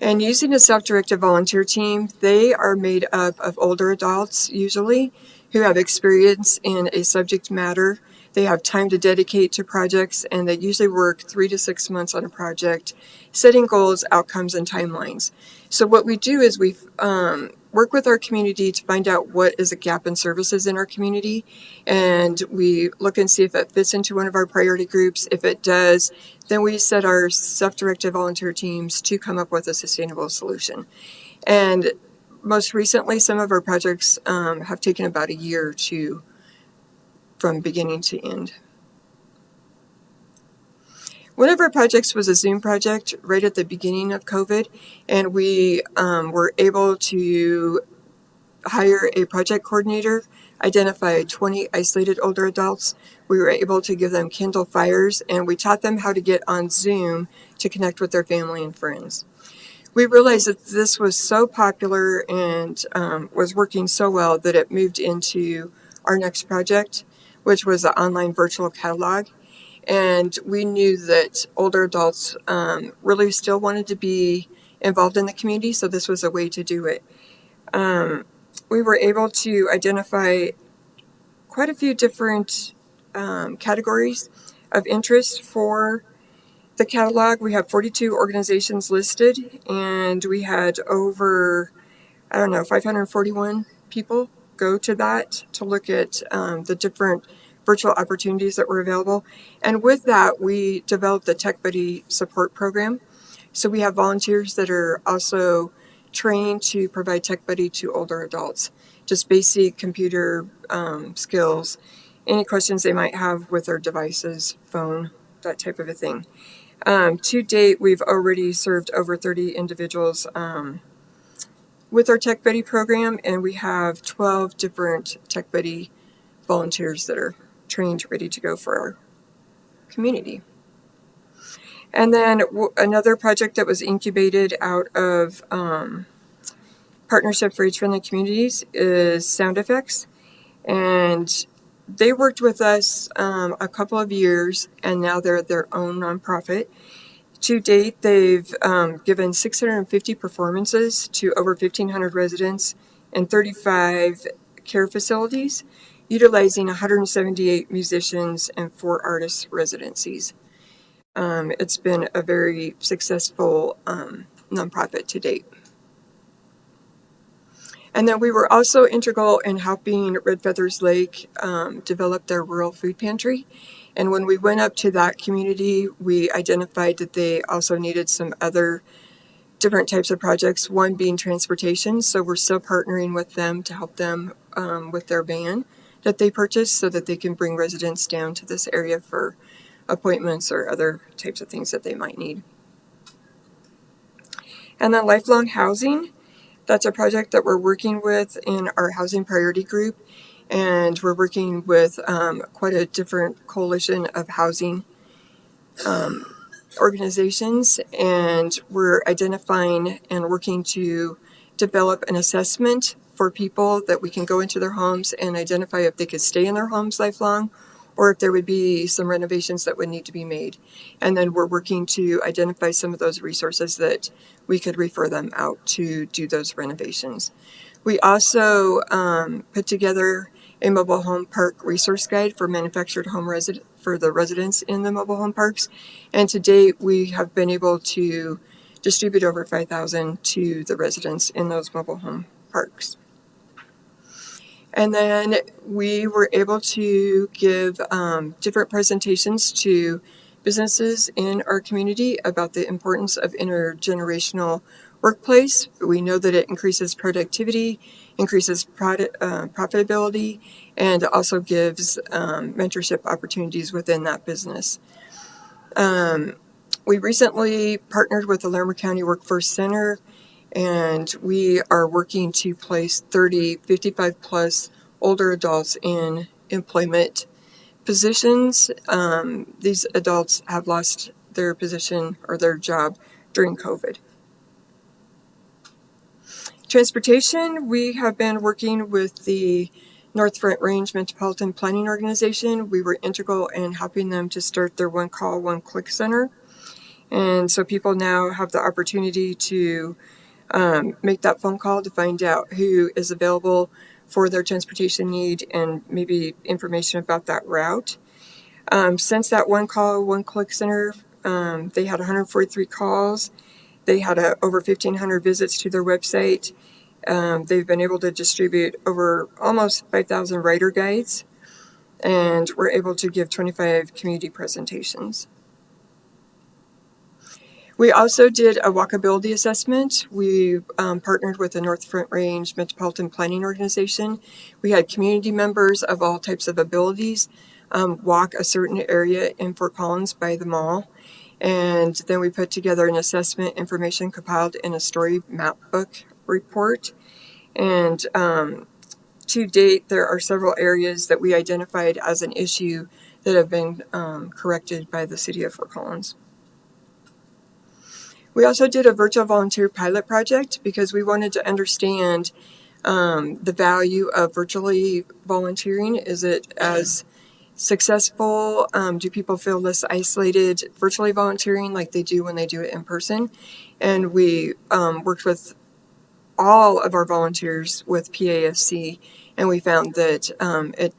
And using a self-directed volunteer team, they are made up of older adults usually who have experience in a subject matter. They have time to dedicate to projects, and they usually work 3 to 6 months on a project, setting goals, outcomes, and timelines. So what we do is we work with our community to find out what is a gap in services in our community, and we look and see if it fits into one of our priority groups. If it does, then we set our self-directed volunteer teams to come up with a sustainable solution. And most recently, some of our projects have taken about a year from beginning to end. One of our projects was a Zoom project right at the beginning of COVID, and we were able to hire a project coordinator, identify 20 isolated older adults. We were able to give them Kindle Fires, and we taught them how to get on Zoom to connect with their family and friends. We realized that this was so popular and was working so well that it moved into our next project, which was an online virtual catalog. And we knew that older adults really still wanted to be involved in the community, so this was a way to do it. We were able to identify quite a few different categories of interest for the catalog. We have 42 organizations listed, and we had over, 541 people go to that to look at the different virtual opportunities that were available. And with that, we developed the Tech Buddy support program. So we have volunteers that are also trained to provide Tech Buddy to older adults, just basic computer skills, any questions they might have with their devices, phone, that type of a thing. To date, we've already served over 30 individuals with our Tech Buddy program, and we have 12 different Tech Buddy volunteers that are trained, ready to go for our community. And then another project that was incubated out of Partnership for Age-Friendly Communities is Sound Effects. And they worked with us a couple of years, and now they're their own nonprofit. To date, they've given 650 performances to over 1,500 residents in 35 care facilities, utilizing 178 musicians and 4 artist residencies. It's been a very successful nonprofit to date. And then we were also integral in helping Red Feathers Lake develop their rural food pantry. And when we went up to that community, we identified that they also needed some other different types of projects, one being transportation. So we're still partnering with them to help them with their van that they purchased so that they can bring residents down to this area for appointments or other types of things that they might need. And then lifelong housing. That's a project that we're working with in our housing priority group. And we're working with quite a different coalition of housing organizations. And we're identifying and working to develop an assessment for people that we can go into their homes and identify if they could stay in their homes lifelong or if there would be some renovations that would need to be made. And then we're working to identify some of those resources that we could refer them out to do those renovations. We also put together a mobile home park resource guide for manufactured home for the residents in the mobile home parks. And to date, we have been able to distribute over 5,000 to the residents in those mobile home parks. And then we were able to give different presentations to businesses in our community about the importance of intergenerational workplace. We know that it increases productivity, increases profitability, and also gives mentorship opportunities within that business. We recently partnered with the Larimer County Workforce Center, and we are working to place 30 55 plus older adults in employment positions. These adults have lost their position or their job during COVID. Transportation, we have been working with the North Front Range Metropolitan Planning Organization. We were integral in helping them to start their One Call, One Click Center. And so people now have the opportunity to make that phone call to find out who is available for their transportation need and maybe information about that route. Since that One Call, One Click Center, they had 143 calls. They had over 1,500 visits to their website. They've been able to distribute over almost 5,000 rider guides, and we're able to give 25 community presentations. We also did a walkability assessment. We partnered with the North Front Range Metropolitan Planning Organization. We had community members of all types of abilities walk a certain area in Fort Collins by the mall. And then we put together an assessment information compiled in a story map book report. And to date, there are several areas that we identified as an issue that have been corrected by the city of Fort Collins. We also did a virtual volunteer pilot project because we wanted to understand the value of virtually volunteering. Is it as successful? Do people feel less isolated virtually volunteering like they do when they do it in person? And we worked with all of our volunteers with PASC, and we found that it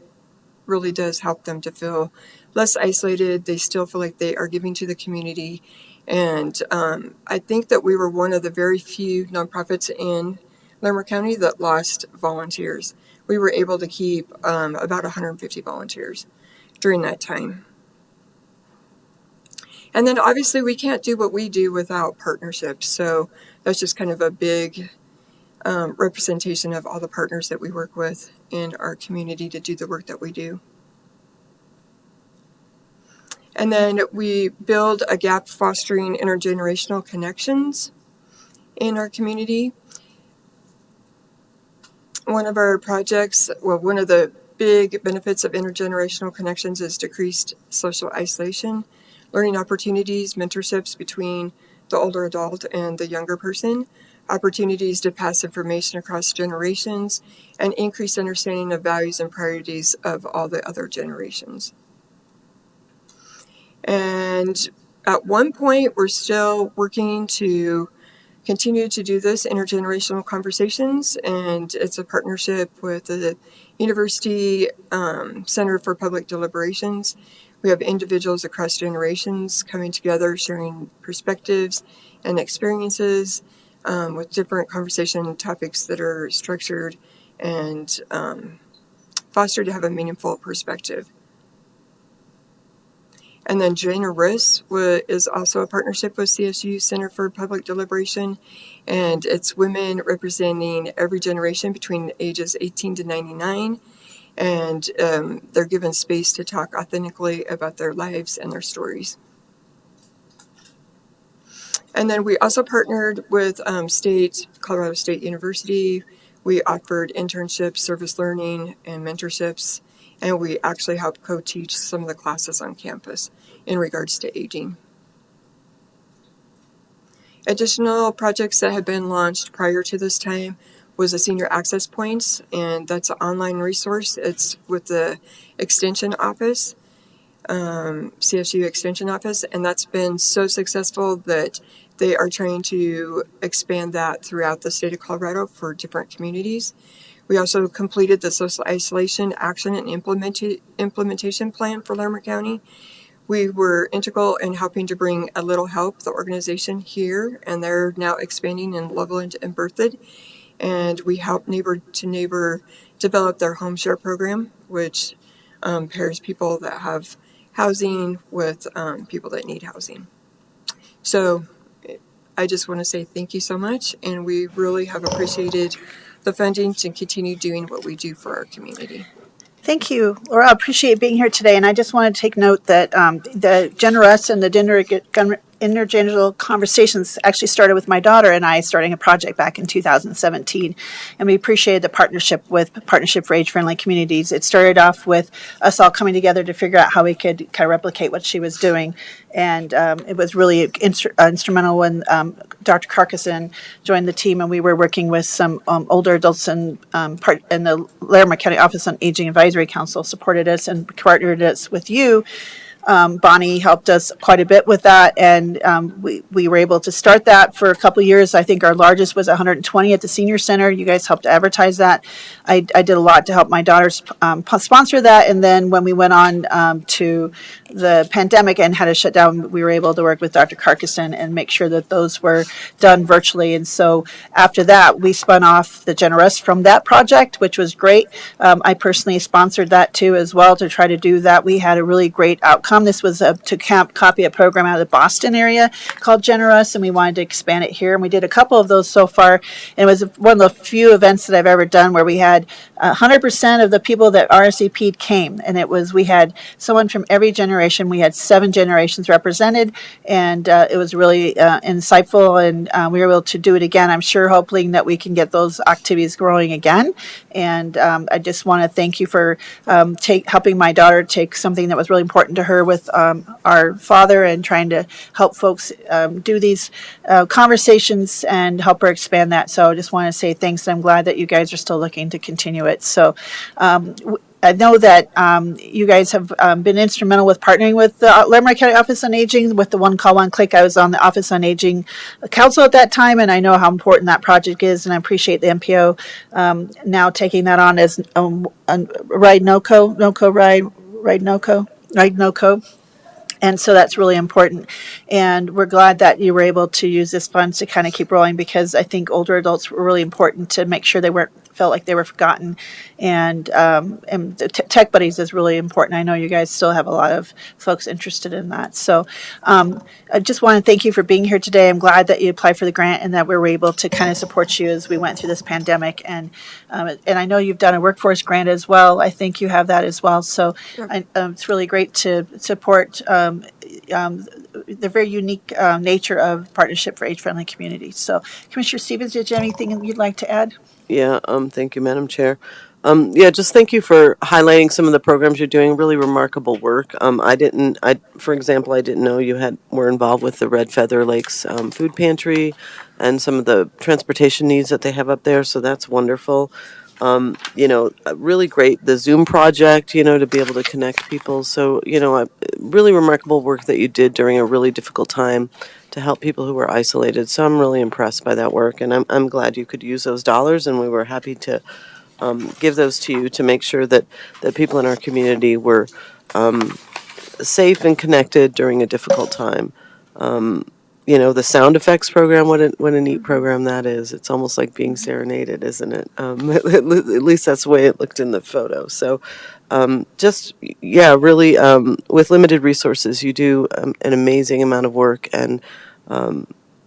really does help them to feel less isolated. They still feel like they are giving to the community. And I think that we were one of the very few nonprofits in Larimer County that lost volunteers. We were able to keep about 150 volunteers during that time. And then obviously we can't do what we do without partnerships. So that's just kind of a big representation of all the partners that we work with in our community to do the work that we do. And then we build a gap fostering intergenerational connections in our community. One of our projects, well, one of the big benefits of intergenerational connections is decreased social isolation, learning opportunities, mentorships between the older adult and the younger person, opportunities to pass information across generations, and increased understanding of values and priorities of all the other generations. And at one point, we're still working to continue to do this intergenerational conversations, and it's a partnership with the University Center for Public Deliberations. We have individuals across generations coming together, sharing perspectives and experiences with different conversation topics that are structured and fostered to have a meaningful perspective. And then Generous is also a partnership with CSU Center for Public Deliberation, and it's women representing every generation between ages 18 to 99, and they're given space to talk authentically about their lives and their stories. And then we also partnered with Colorado State University. We offered internships, service learning, and mentorships, and we actually helped co-teach some of the classes on campus in regards to aging. Additional projects that have been launched prior to this time was a Senior Access Points, and that's an online resource. It's with the Extension Office, CSU Extension Office, and that's been so successful that they are trying to expand that throughout the state of Colorado for different communities. We also completed the Social Isolation Action and Implementation Plan for Larimer County. We were integral in helping to bring A Little Help, the organization, here, and they're now expanding in Loveland and Berthoud. And we help Neighbor to Neighbor develop their home share program, which pairs people that have housing with people that need housing. So I just want to say thank you so much, and we really have appreciated the funding to continue doing what we do for our community. Thank you, Laura. I appreciate being here today. And I just want to take note that the Generous and the intergenerational conversations actually started with my daughter and I starting a project back in 2017. And we appreciated the partnership with Partnership for Age-Friendly Communities. It started off with us all coming together to figure out how we could kind of replicate what she was doing. And it was really instrumental when Dr. Carcassonne joined the team, and we were working with some older adults and the Larimer County Office on Aging Advisory Council supported us and partnered us with you. Bonnie helped us quite a bit with that, and we were able to start that for a couple of years. I think our largest was 120 at the Senior Center. You guys helped advertise that. I did a lot to help my daughters sponsor that, and then when we went on to the pandemic and had to shut down, we were able to work with Dr. Carcassonne and make sure that those were done virtually. And so after that, we spun off the Generous from that project, which was great. I personally sponsored that too as well to try to do that. We had a really great outcome. This was to copy a program out of the Boston area called Generous, and we wanted to expand it here. And we did a couple of those so far. And it was one of the few events that I've ever done where we had 100% of the people that RSVP'd came. And we had someone from every generation. We had 7 generations represented, and it was really insightful, and we were able to do it again. I'm sure, hoping that we can get those activities growing again. And I just want to thank you for helping my daughter take something that was really important to her with our father and trying to help folks do these conversations and help her expand that. So I just want to say thanks. I'm glad that you guys are still looking to continue it. So I know that you guys have been instrumental with partnering with the Larimer County Office on Aging with the One Call, One Click. I was on the Office on Aging Council at that time, and I know how important that project is, and I appreciate the MPO now taking that on as Ride NoCo. And so that's really important. And we're glad that you were able to use this fund to kind of keep rolling, because I think older adults were really important to make sure they weren't felt like they were forgotten. And the Tech Buddies is really important. I know you guys still have a lot of folks interested in that. So I just want to thank you for being here today. I'm glad that you applied for the grant and that we were able to kind of support you as we went through this pandemic. And I know you've done a workforce grant as well. I think you have that as well. So it's really great to support the very unique nature of Partnership for Age-Friendly Communities. So Commissioner Stevens, did you have anything you'd like to add? Yeah, thank you, Madam Chair. Just thank you for highlighting some of the programs you're doing. Really remarkable work. For example, I didn't know you were involved with the Red Feather Lakes food pantry and some of the transportation needs that they have up there. So that's wonderful. Really great, the Zoom project, to be able to connect people. So, really remarkable work that you did during a really difficult time to help people who were isolated. So I'm really impressed by that work, and I'm glad you could use those dollars, and we were happy to give those to you to make sure that people in our community were safe and connected during a difficult time. The sound effects program, what a neat program that is. It's almost like being serenaded, isn't it? At least that's the way it looked in the photo. So really, with limited resources, you do an amazing amount of work and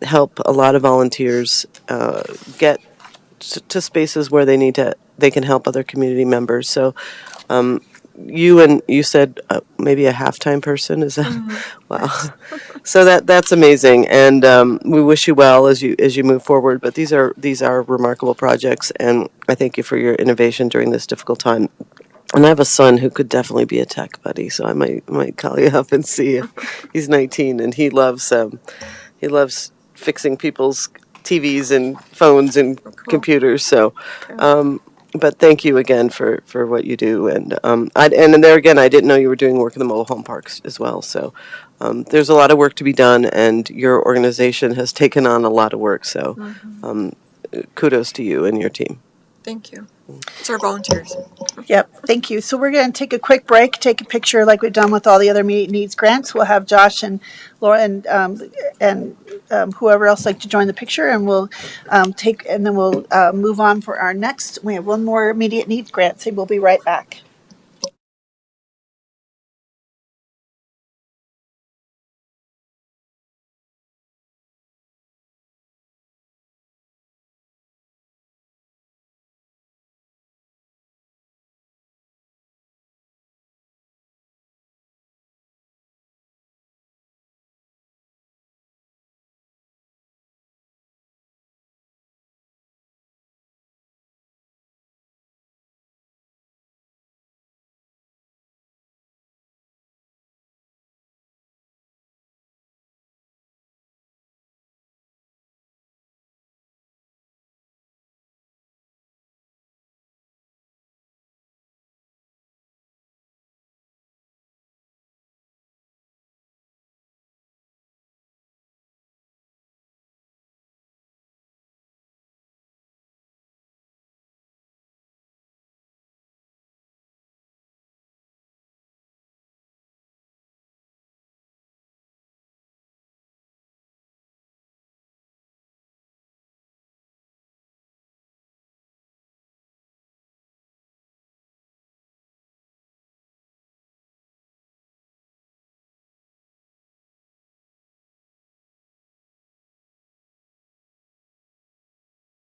help a lot of volunteers get to spaces where they can help other community members. So you said maybe a half-time person, is that? Wow. So that's amazing, and we wish you well as you move forward. But these are remarkable projects, and I thank you for your innovation during this difficult time. And I have a son who could definitely be a tech buddy, so I might call you up and see you. He's 19 and he loves fixing people's TVs and phones and computers. So. But thank you again for what you do, and there again, I didn't know you were doing work in the mobile home parks as well. So there's a lot of work to be done, and your organization has taken on a lot of work. So kudos to you and your team. Thank you. It's our volunteers. Yep, thank you. So we're going to take a quick break, take a picture like we've done with all the other immediate needs grants. We'll have Josh and Laura and whoever else like to join the picture, and we'll move on for our next. We have one more immediate needs grant, so we'll be right back.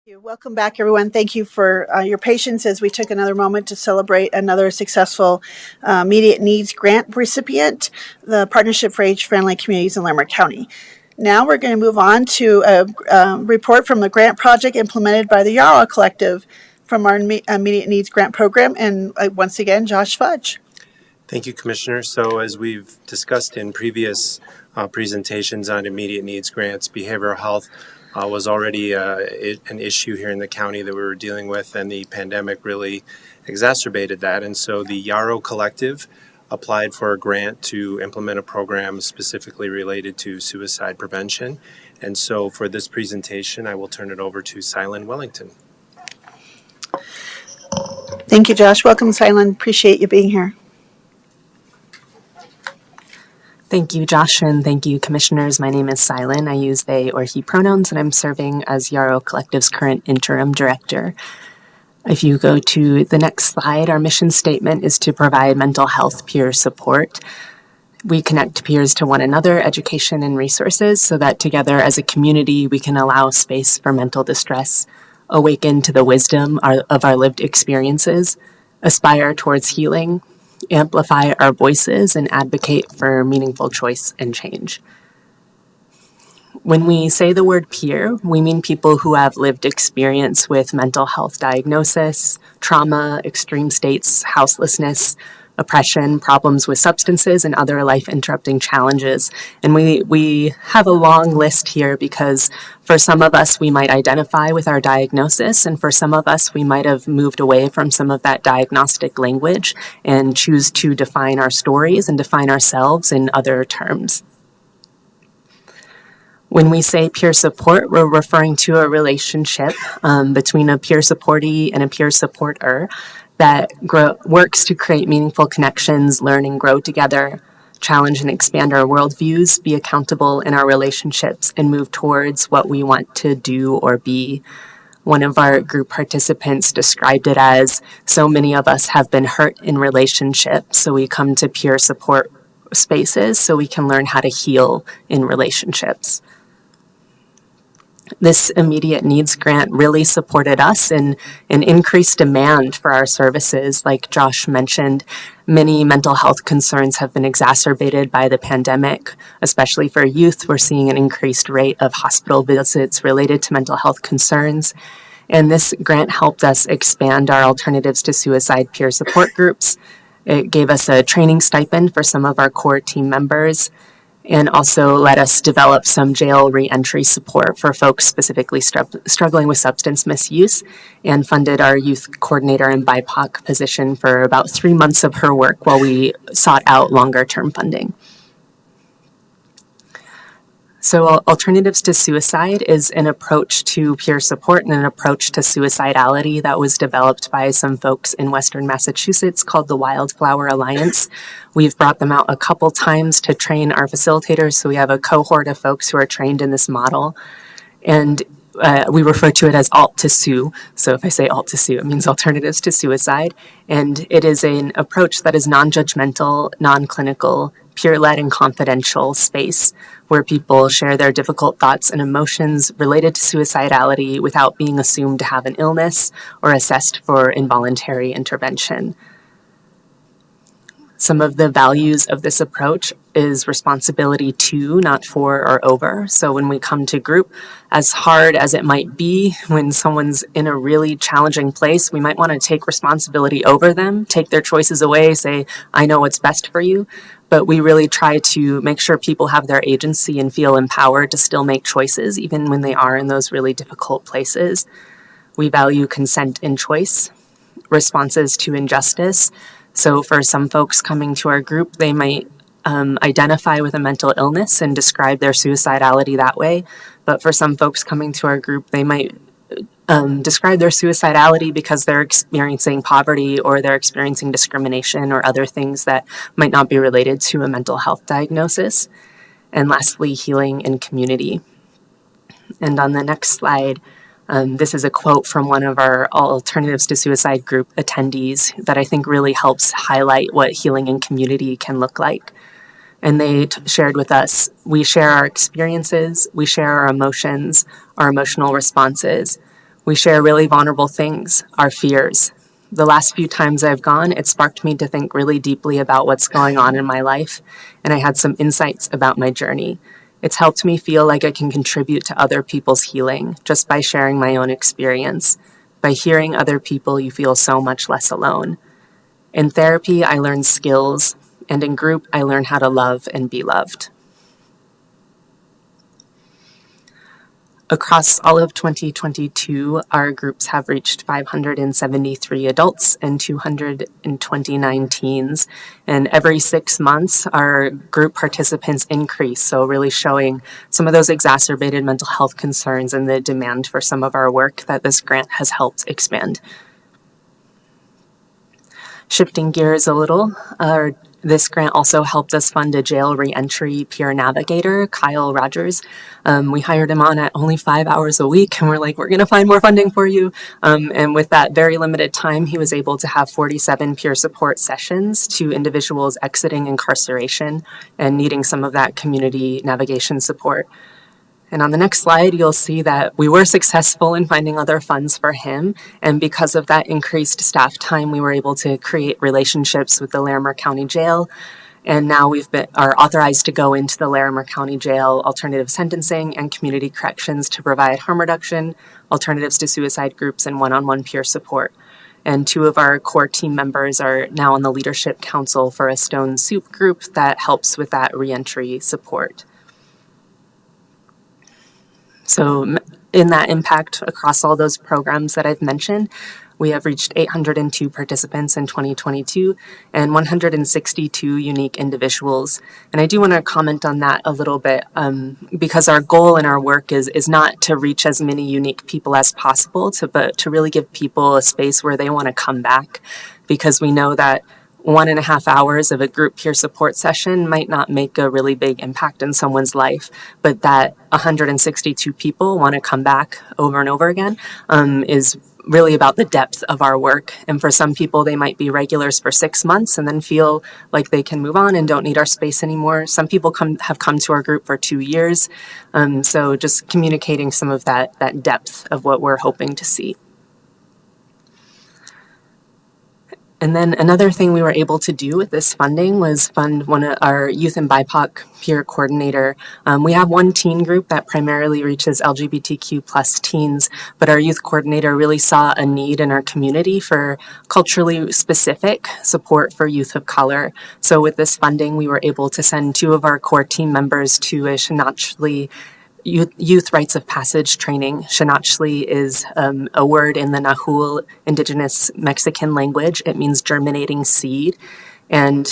Welcome back, everyone. Thank you for your patience as we took another moment to celebrate another successful immediate needs grant recipient, the Partnership for Age-Friendly Communities in Larimer County. Now we're going to move on to a report from the grant project implemented by the Yarrow Collective from our immediate needs grant program. And once again, Josh Fudge. Thank you, Commissioner. So as we've discussed in previous presentations on immediate needs grants, behavioral health was already an issue here in the county that we were dealing with, and the pandemic really exacerbated that. And so the Yarrow Collective applied for a grant to implement a program specifically related to suicide prevention. And so for this presentation, I will turn it over to Silent Wellington. Thank you, Josh. Welcome, Silent. Appreciate you being here. Thank you, Josh, and thank you, Commissioners. My name is Silent. I use they or he pronouns, and I'm serving as Yarrow Collective's current interim director. If you go to the next slide, our mission statement is to provide mental health peer support. We connect peers to one another, education, and resources so that together as a community we can allow space for mental distress, awaken to the wisdom of our lived experiences, aspire towards healing, amplify our voices, and advocate for meaningful choice and change. When we say the word peer, we mean people who have lived experience with mental health diagnosis, trauma, extreme states, houselessness, oppression, problems with substances, and other life-interrupting challenges. And we have a long list here because for some of us, we might identify with our diagnosis, and for some of us, we might have moved away from some of that diagnostic language and choose to define our stories and define ourselves in other terms. When we say peer support, we're referring to a relationship between a peer supportee and a peer supporter that works to create meaningful connections, learn and grow together, challenge and expand our worldviews, be accountable in our relationships, and move towards what we want to do or be. One of our group participants described it as, so many of us have been hurt in relationships, so we come to peer support spaces so we can learn how to heal in relationships. This immediate needs grant really supported us in an increased demand for our services. Like Josh mentioned, many mental health concerns have been exacerbated by the pandemic, especially for youth. We're seeing an increased rate of hospital visits related to mental health concerns. And this grant helped us expand our Alternatives to Suicide peer support groups. It gave us a training stipend for some of our core team members, and also let us develop some jail reentry support for folks specifically struggling with substance misuse, and funded our youth coordinator and BIPOC position for about 3 months of her work while we sought out longer-term funding. So Alternatives to Suicide is an approach to peer support and an approach to suicidality that was developed by some folks in Western Massachusetts called the Wildflower Alliance. We've brought them out a couple times to train our facilitators, so we have a cohort of folks who are trained in this model. And we refer to it as Alt to Sue. So if I say Alt to Sue, it means Alternatives to Suicide. And it is an approach that is non-judgmental, non-clinical, peer-led and confidential space where people share their difficult thoughts and emotions related to suicidality without being assumed to have an illness or assessed for involuntary intervention. Some of the values of this approach is responsibility to, not for or over. So when we come to group, as hard as it might be when someone's in a really challenging place, we might want to take responsibility over them, take their choices away, say, I know what's best for you. But we really try to make sure people have their agency and feel empowered to still make choices, even when they are in those really difficult places. We value consent and choice, responses to injustice. So for some folks coming to our group, they might identify with a mental illness and describe their suicidality that way. But for some folks coming to our group, they might describe their suicidality because they're experiencing poverty or they're experiencing discrimination or other things that might not be related to a mental health diagnosis. And lastly, healing and community. And on the next slide, this is a quote from one of our Alternatives to Suicide group attendees that I think really helps highlight what healing and community can look like. And they shared with us, we share our experiences, we share our emotions, our emotional responses. We share really vulnerable things, our fears. The last few times I've gone, it sparked me to think really deeply about what's going on in my life, and I had some insights about my journey. It's helped me feel like I can contribute to other people's healing just by sharing my own experience. By hearing other people, you feel so much less alone. In therapy, I learn skills, and in group, I learn how to love and be loved. Across all of 2022, our groups have reached 573 adults and 229 teens. And every 6 months, our group participants increase. So really showing some of those exacerbated mental health concerns and the demand for some of our work that this grant has helped expand. Shifting gears a little, our This grant also helped us fund a jail reentry peer navigator, Kyle Rogers. We hired him on at only 5 hours a week, and we're like, we're going to find more funding for you. And with that very limited time, he was able to have 47 peer support sessions to individuals exiting incarceration and needing some of that community navigation support. And on the next slide, you'll see that we were successful in finding other funds for him. And because of that increased staff time, we were able to create relationships with the Larimer County Jail. And now are authorized to go into the Larimer County Jail alternative sentencing and community corrections to provide harm reduction, alternatives to suicide groups, and one-on-one peer support. And 2 of our core team members are now on the leadership council for a Stone Soup group that helps with that reentry support. So in that impact across all those programs that I've mentioned, we have reached 802 participants in 2022 and 162 unique individuals. And I do want to comment on that a little bit because our goal in our work is not to reach as many unique people as possible, but to really give people a space where they want to come back, because we know that 1.5 hours of a group peer support session might not make a really big impact in someone's life, but that 162 people want to come back over and over again is really about the depth of our work. And for some people, they might be regulars for 6 months and then feel like they can move on and don't need our space anymore. Some people have come to our group for 2 years. So just communicating some of that depth of what we're hoping to see. And then another thing we were able to do with this funding was fund one of our youth and BIPOC peer coordinator. We have one teen group that primarily reaches LGBTQ plus teens, but our youth coordinator really saw a need in our community for culturally specific support for youth of color. So with this funding, we were able to send 2 of our core team members to a Xenachli Youth Rites of Passage training. Xenachli is a word in the Nahul indigenous Mexican language. It means germinating seed. And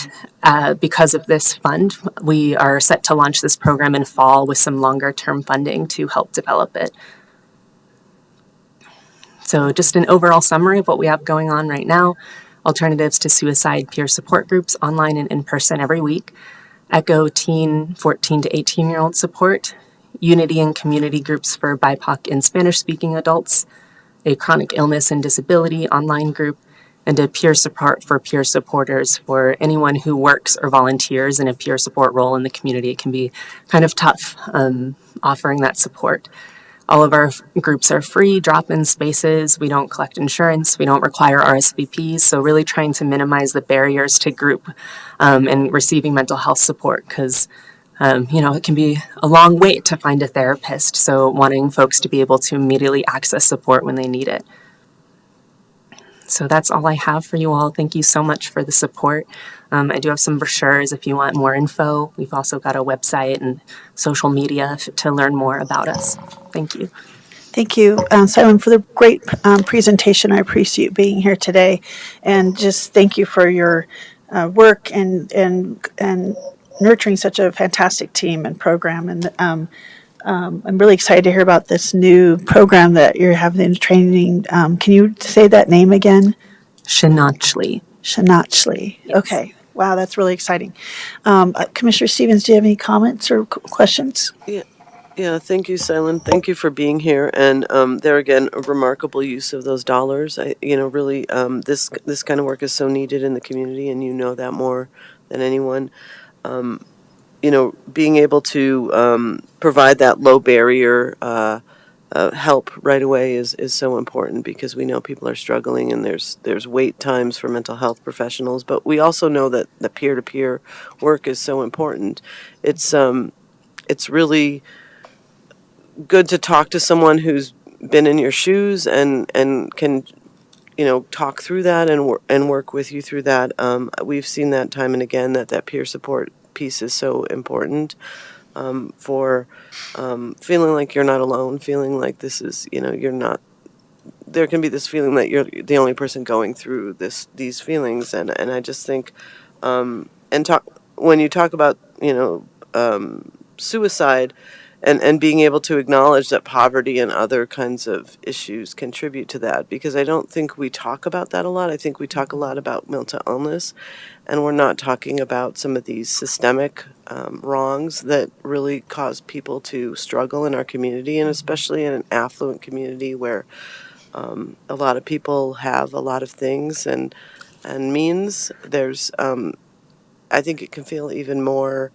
because of this fund, we are set to launch this program in fall with some longer term funding to help develop it. So just an overall summary of what we have going on right now: alternatives to suicide peer support groups online and in person every week, ECHO teen 14 to 18-year-old support, Unity and community groups for BIPOC and Spanish-speaking adults, a chronic illness and disability online group, and a peer support for peer supporters for anyone who works or volunteers in a peer support role in the community. It can be kind of tough offering that support. All of our groups are free drop-in spaces. We don't collect insurance. We don't require RSVPs. So really trying to minimize the barriers to group and receiving mental health support, because it can be a long wait to find a therapist. So wanting folks to be able to immediately access support when they need it. So that's all I have for you all. Thank you so much for the support. I do have some brochures if you want more info. We've also got a website and social media to learn more about us. Thank you. Thank you, Simon, for the great presentation. I appreciate being here today, and just thank you for your work and nurturing such a fantastic team and program. And I'm really excited to hear about this new program that you're having training. Can you say that name again? Xenachli. Xenachli. Yes. Okay. Wow, that's really exciting. Commissioner Stevens, do you have any comments or questions? Yeah, thank you, Silent. Thank you for being here. And there again, a remarkable use of those dollars. Really, this kind of work is so needed in the community, and you know that more than anyone. Being able to provide that low barrier help right away is so important, because we know people are struggling and there's wait times for mental health professionals. But we also know that the peer-to-peer work is so important. It's really good to talk to someone who's been in your shoes and can talk through that and work with you through that. We've seen that time and again, that peer support piece is so important for feeling like you're not alone, feeling like this is, you're not, there can be this feeling that you're the only person going through these feelings. And I just think, when you talk about, suicide, and being able to acknowledge that poverty and other kinds of issues contribute to that, because I don't think we talk about that a lot. I think we talk a lot about mental illness, and we're not talking about some of these systemic wrongs that really cause people to struggle in our community, and especially in an affluent community where a lot of people have a lot of things and means. There's I think it can feel even more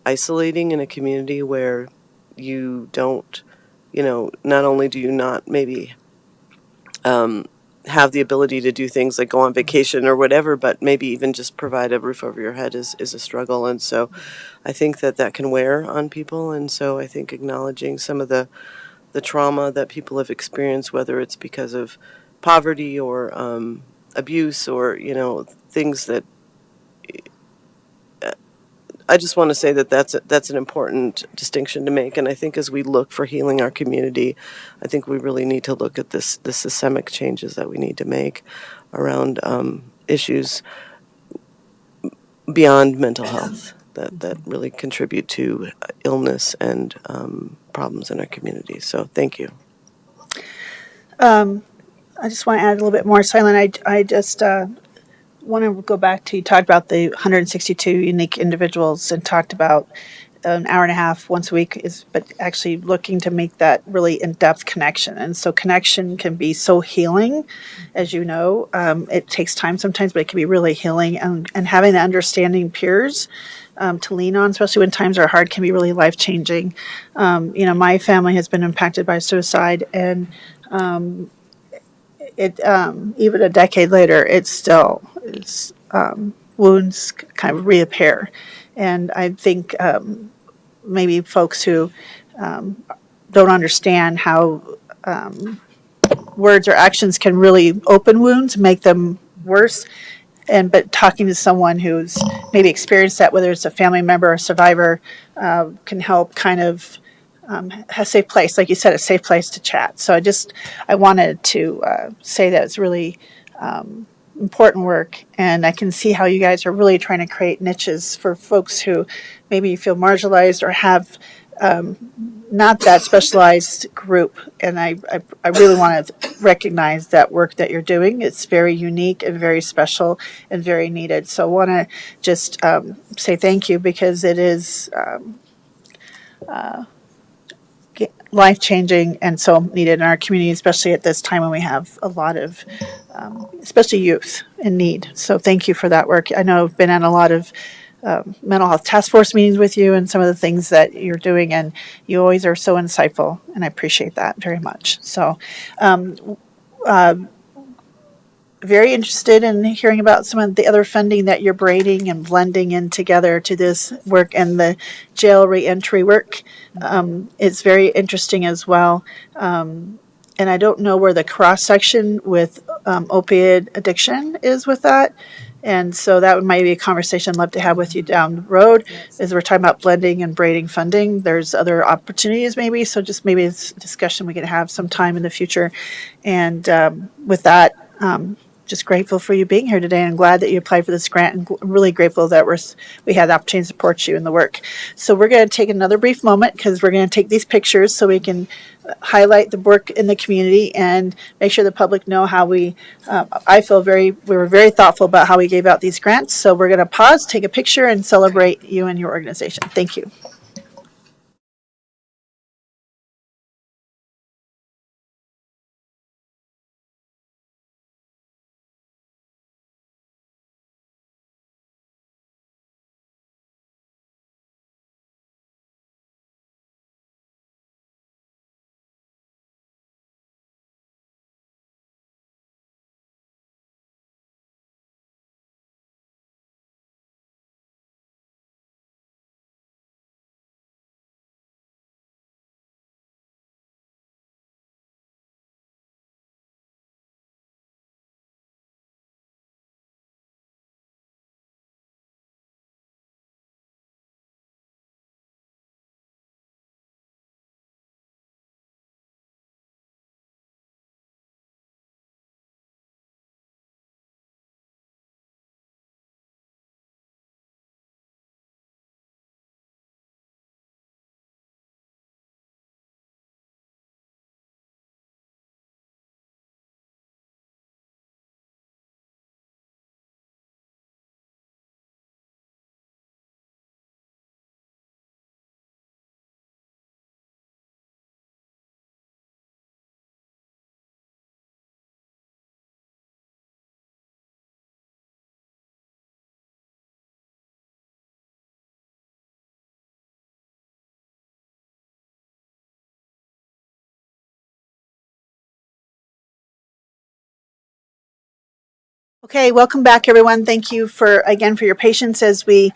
isolating in a community where you don't, not only do you not maybe have the ability to do things like go on vacation or whatever, but maybe even just provide a roof over your head is a struggle. And so I think that can wear on people. And so I think acknowledging some of the trauma that people have experienced, whether it's because of poverty or abuse or, things that I just want to say that's an important distinction to make. And I think as we look for healing our community, I think we really need to look at the systemic changes that we need to make around issues beyond mental health that really contribute to illness and problems in our community. So thank you. I just want to add a little bit more, Silent. I just want to go back to, you talked about the 162 unique individuals and talked about an hour and a half once a week but actually looking to make that really in-depth connection. And so connection can be so healing, as you know. It takes time sometimes, but it can be really healing. And having the understanding peers to lean on, especially when times are hard, can be really life-changing. My family has been impacted by suicide, and it even a decade later, it's wounds kind of reappear. And I think maybe folks who don't understand how words or actions can really open wounds, make them worse. But talking to someone who's maybe experienced that, whether it's a family member or survivor, can help kind of a safe place, like you said, a safe place to chat. So I wanted to say that it's really important work, and I can see how you guys are really trying to create niches for folks who maybe feel marginalized or have not that specialized group. And I really want to recognize that work that you're doing. It's very unique and very special and very needed. So I want to just say thank you, because it is life-changing and so needed in our community, especially at this time when we have a lot of, especially youth in need. So thank you for that work. I know I've been on a lot of mental health task force meetings with you and some of the things that you're doing, and you always are so insightful, and I appreciate that very much. So very interested in hearing about some of the other funding that you're braiding and blending in together to this work, and the jail reentry work. It's very interesting as well. And I don't know where the cross section with opioid addiction is with that. And so that might be a conversation I'd love to have with you down the road, as we're talking about blending and braiding funding. There's other opportunities maybe, so just maybe it's a discussion we could have sometime in the future. And with that, just grateful for you being here today, and glad that you applied for this grant, and I'm really grateful that we had the opportunity to support you in the work. So we're going to take another brief moment, because we're going to take these pictures so we can highlight the work in the community and make sure the public know how we were very thoughtful about how we gave out these grants. So we're going to pause, take a picture, and celebrate you and your organization. Thank you. Okay, welcome back, everyone. Thank you for your patience as we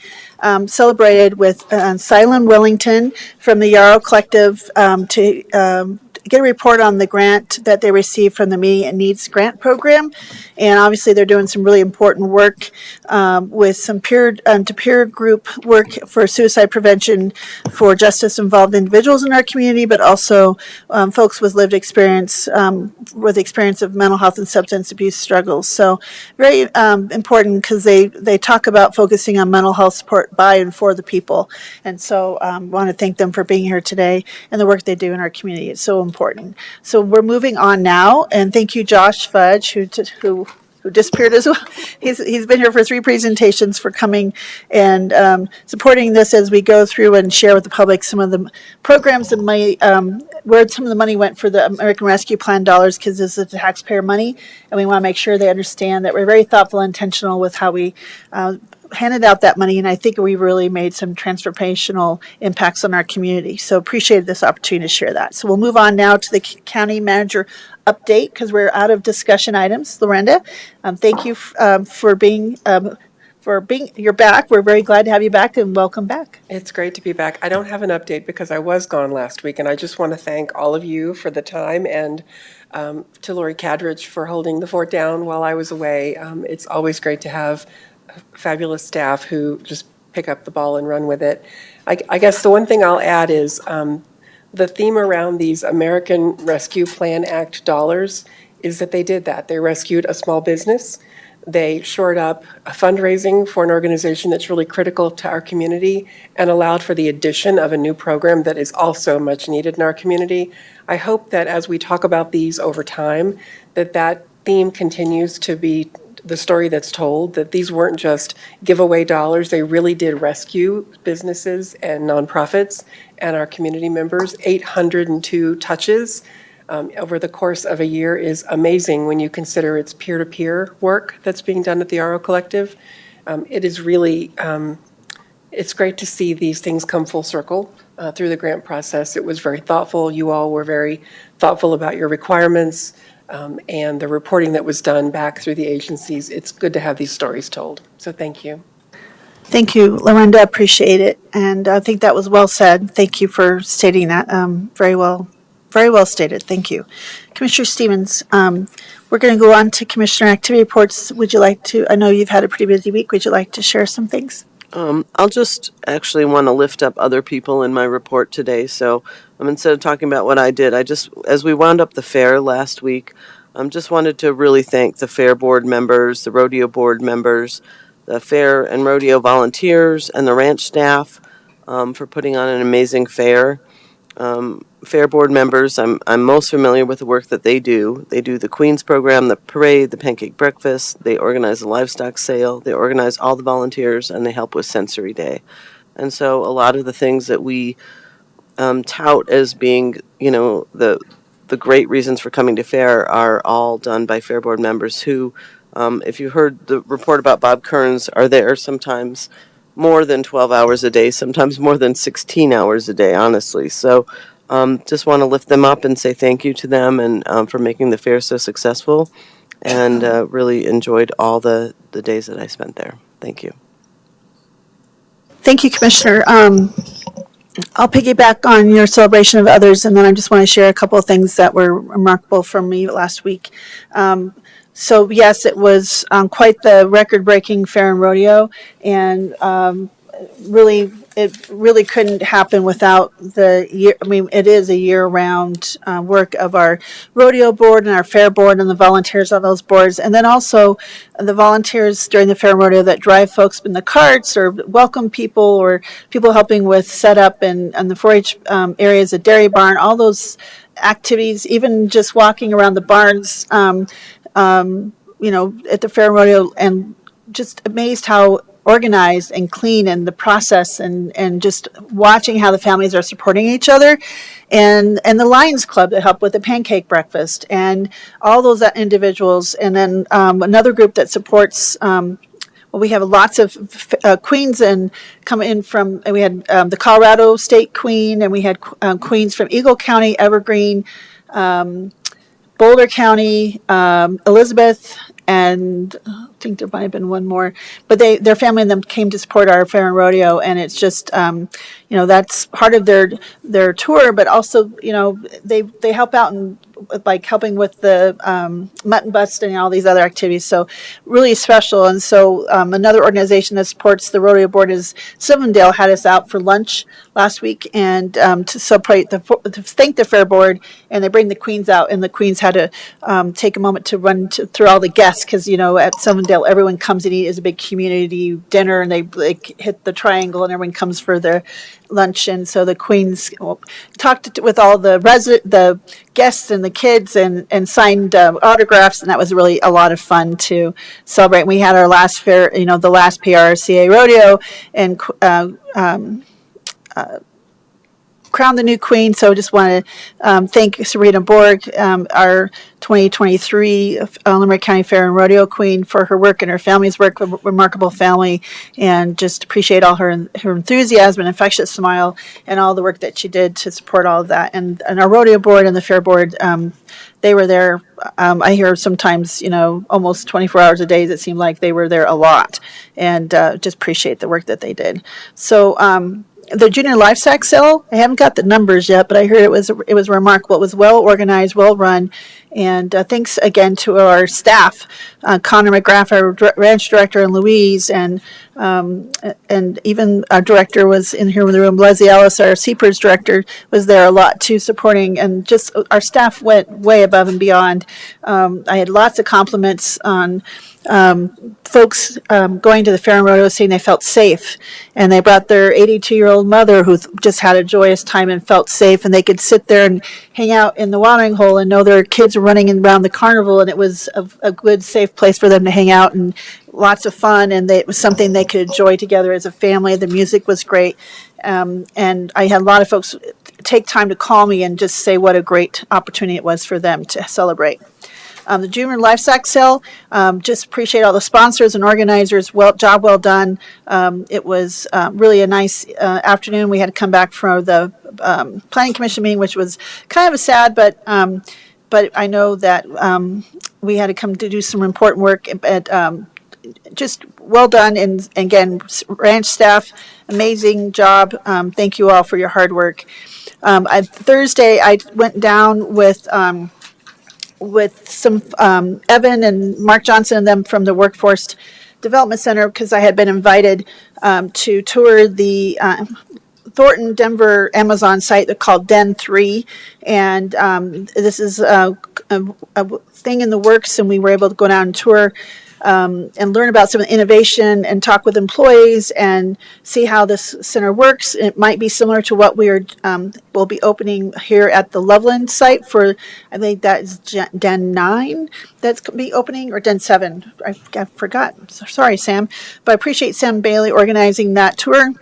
celebrated with Silen Wellington from the Yarrow Collective to get a report on the grant that they received from the Immediate Needs Grant Program. And obviously, they're doing some really important work with some peer-to-peer group work for suicide prevention for justice-involved individuals in our community, but also folks with lived experience, with experience of mental health and substance abuse struggles. So very important because they talk about focusing on mental health support by and for the people. And so want to thank them for being here today and the work they do in our community. It's so important. So we're moving on now, and thank you, Josh Fudge, who disappeared as well. He's been here for 3 presentations, for coming and supporting this as we go through and share with the public some of the programs and where some of the money went for the American Rescue Plan dollars, because this is taxpayer money, and we want to make sure they understand that we're very thoughtful and intentional with how we handed out that money, and I think we really made some transformational impacts on our community. So appreciated this opportunity to share that. So we'll move on now to the county manager update because we're out of discussion items. Lorenda, thank you for being you're back. We're very glad to have you back, and welcome back. It's great to be back. I don't have an update because I was gone last week, and I just want to thank all of you for the time, and to Lori Cadridge for holding the fort down while I was away. It's always great to have fabulous staff who just pick up the ball and run with it. I guess the one thing I'll add is the theme around these American Rescue Plan Act dollars is that they did that. They rescued a small business. They shored up a fundraising for an organization that's really critical to our community and allowed for the addition of a new program that is also much needed in our community. I hope that as we talk about these over time, that theme continues to be the story that's told, that these weren't just giveaway dollars. They really did rescue businesses and nonprofits and our community members. 802 touches over the course of a year is amazing when you consider it's peer-to-peer work that's being done at the Yarrow Collective. It is really, it's great to see these things come full circle through the grant process. It was very thoughtful. You all were very thoughtful about your requirements. And the reporting that was done back through the agencies. It's good to have these stories told. So thank you. Thank you, Lorenda. Appreciate it. And I think that was well said. Thank you for stating that. Very well stated. Thank you. Commissioner Stevens, we're going to go on to Commissioner activity reports. Would you like to, I know you've had a pretty busy week. Would you like to share some things? I'll just actually want to lift up other people in my report today. So instead of talking about what I did, as we wound up the fair last week, just wanted to really thank the fair board members, the rodeo board members, the fair and rodeo volunteers, and the ranch staff for putting on an amazing fair. Fair board members, I'm most familiar with the work that they do. They do the Queens program, the parade, the pancake breakfast. They organize the livestock sale. They organize all the volunteers, and they help with Sensory Day. And so a lot of the things that we tout as being, the great reasons for coming to fair are all done by fair board members who, if you heard the report about Bob Kearns, are there sometimes more than 12 hours a day, sometimes more than 16 hours a day, honestly. So just want to lift them up and say thank you to them and for making the fair so successful, and really enjoyed all the days that I spent there. Thank you. Thank you, Commissioner. I'll piggyback on your celebration of others, and then I just want to share a couple of things that were remarkable for me last week. So yes, it was quite the record-breaking fair and rodeo, and it really couldn't happen without the year. I mean, it is a year-round work of our rodeo board and our fair board and the volunteers on those boards, and then also the volunteers during the fair and rodeo that drive folks in the carts or welcome people or people helping with setup and the 4-H areas, the dairy barn, all those activities, even just walking around the barns, at the fair and rodeo, and just amazed how organized and clean and the process and just watching how the families are supporting each other, and the Lions Club that helped with the pancake breakfast and all those individuals, and then another group that supports. We have lots of queens and come in from, and we had the Colorado State Queen, and we had queens from Eagle County, Evergreen, Boulder County, Elizabeth, and I think there might have been one more, but their family and them came to support our fair and rodeo, and it's just that's part of their tour, but also they help out and like helping with the mutton bust and all these other activities. So really special. And so another organization that supports the rodeo board is Silverdale had us out for lunch last week and to celebrate to thank the fair board, and they bring the queens out, and the queens had to take a moment to run through all the guests because at Silverdale everyone comes and eat as a big community dinner, and they hit the triangle and everyone comes for their lunch. And so the queens talked with all the guests and the kids and signed autographs, and that was really a lot of fun to celebrate. We had our last fair, the last PRCA rodeo, and crowned the new queen. So just want to thank Serena Borg, our 2023 Limerick County Fair and Rodeo Queen, for her work and her family's work, a remarkable family, and just appreciate all her enthusiasm and infectious smile and all the work that she did to support all of that. And our rodeo board and the fair board, they were there. I hear sometimes, almost 24 hours a day. It seemed like they were there a lot, and just appreciate the work that they did. So, the junior livestock sale, I haven't got the numbers yet, but I heard it was remarkable. It was well organized, well run, and thanks again to our staff, Connor McGrath, our ranch director, and Louise, and even our director was in here in the room. Leslie Ellis, our CPERS director, was there a lot too, supporting, and just our staff went way above and beyond. I had lots of compliments on folks going to the fair and rodeo, saying they felt safe, and they brought their 82-year-old mother who just had a joyous time and felt safe, and they could sit there and hang out in the watering hole and know their kids were running around the carnival, and it was a good, safe place for them to hang out, and lots of fun, and it was something they could enjoy together as a family. The music was great, and I had a lot of folks take time to call me and just say what a great opportunity it was for them to celebrate. The junior livestock sale, just appreciate all the sponsors and organizers. Job well done. It was really a nice afternoon. We had to come back from the planning commission meeting, which was kind of a sad, but I know that we had to come to do some important work. Just well done, and again, ranch staff, amazing job. Thank you all for your hard work. Thursday, I went down with some Evan and Mark Johnson and them from the Workforce Development Center, because I had been invited to tour the Thornton, Denver Amazon site called Den 3, and this is a thing in the works, and we were able to go down and tour and learn about some of the innovation and talk with employees and see how this center works. It might be similar to what will be opening here at the Loveland site for, I think that is Den 9 that's going to be opening, or Den 7. I forgot. Sorry, Sam. But I appreciate Sam Bailey organizing that tour.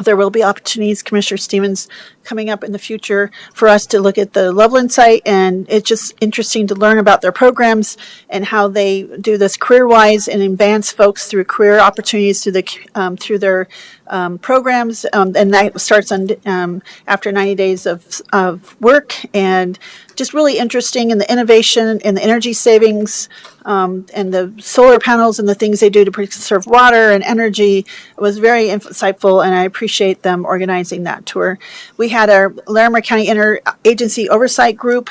There will be opportunities, Commissioner Stevens, coming up in the future for us to look at the Loveland site, and it's just interesting to learn about their programs and how they do this career-wise and advance folks through career opportunities through their programs, and that starts on after 90 days of work, and just really interesting in the innovation and the energy savings and the solar panels and the things they do to conserve water and energy. It was very insightful, and I appreciate them organizing that tour. We had our Larimer County Interagency Oversight Group,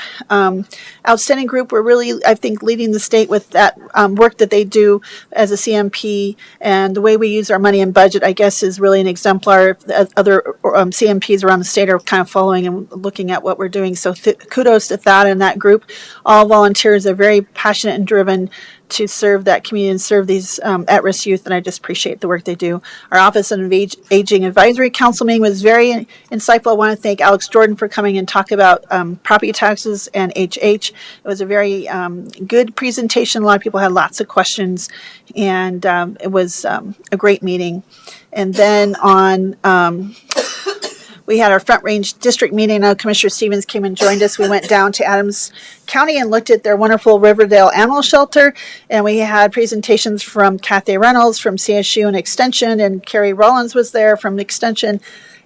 outstanding group. We're really, I think, leading the state with that work that they do as a CMP, and the way we use our money and budget, I guess, is really an exemplar. Other CMPs around the state are kind of following and looking at what we're doing. So kudos to that and that group. All volunteers are very passionate and driven to serve that community and serve these at-risk youth, and I just appreciate the work they do. Our Office of Aging Advisory Council meeting was very insightful. I want to thank Alex Jordan for coming and talk about property taxes and HH. It was a very good presentation. A lot of people had lots of questions, and it was a great meeting. And then on we had our Front Range District meeting. Commissioner Stevens came and joined us. We went down to Adams County and looked at their wonderful Riverdale Animal Shelter. And we had presentations from Kathy Reynolds from CSU and Extension, and Carrie Rollins was there from Extension.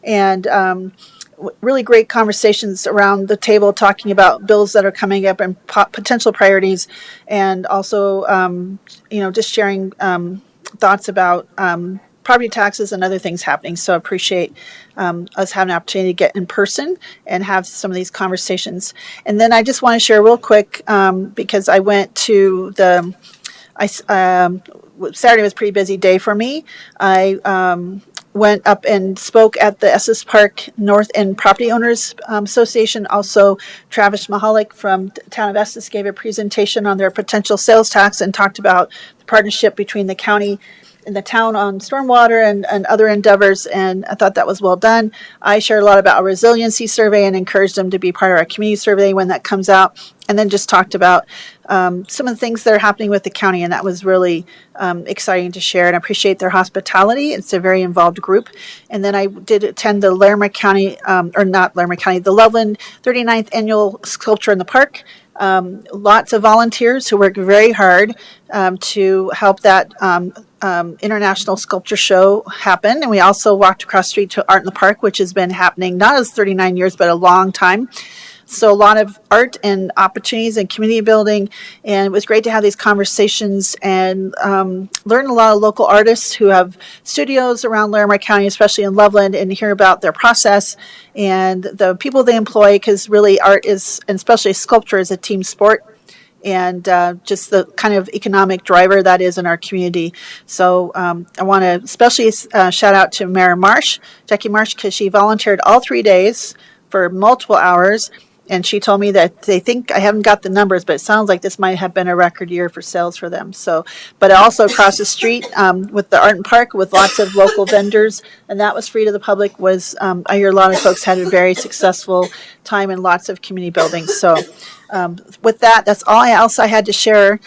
And really great conversations around the table talking about bills that are coming up and potential priorities, and also just sharing thoughts about property taxes and other things happening. So I appreciate us having an opportunity to get in person and have some of these conversations. And then I just want to share real quick because I went to Saturday was a pretty busy day for me. I went up and spoke at the Estes Park North End Property Owners Association. Also, Travis Mahalik from the town of Estes gave a presentation on their potential sales tax and talked about the partnership between the county and the town on stormwater and other endeavors, and I thought that was well done. I shared a lot about a resiliency survey and encouraged them to be part of our community survey when that comes out, and then just talked about some of the things that are happening with the county, and that was really exciting to share, and I appreciate their hospitality. It's a very involved group. And then I did attend the Larimer County, or not Larimer County, the Loveland 39th Annual Sculpture in the Park. Lots of volunteers who work very hard to help that international sculpture show happen. And we also walked across the street to Art in the Park, which has been happening not as 39 years, but a long time. So a lot of art and opportunities and community building. And it was great to have these conversations and learn a lot of local artists who have studios around Larimer County, especially in Loveland, and hear about their process and the people they employ, because really art is, and especially sculpture, is a team sport. And just the kind of economic driver that is in our community. So I want to especially shout out to Mayor Marsh, Jackie Marsh, because she volunteered all 3 days for multiple hours. And she told me that they think, I haven't got the numbers, but it sounds like this might have been a record year for sales for them. So, but also across the street with the Art and Park with lots of local vendors, and that was free to the public, was, I hear a lot of folks had a very successful time and lots of community building. So with that, that's all else I had to share.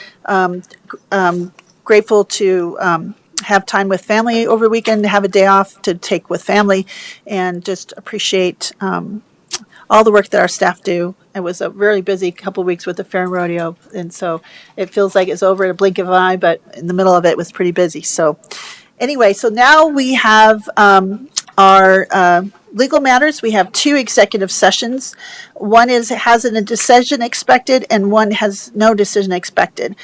Grateful to have time with family over the weekend, have a day off to take with family, and just appreciate all the work that our staff do. It was a really busy couple weeks with the fair and rodeo, and so it feels like it's over in a blink of an eye, but in the middle of it was pretty busy. So anyway, so now we have our legal matters. We have 2 executive sessions. One has a decision expected, and one has no decision expected.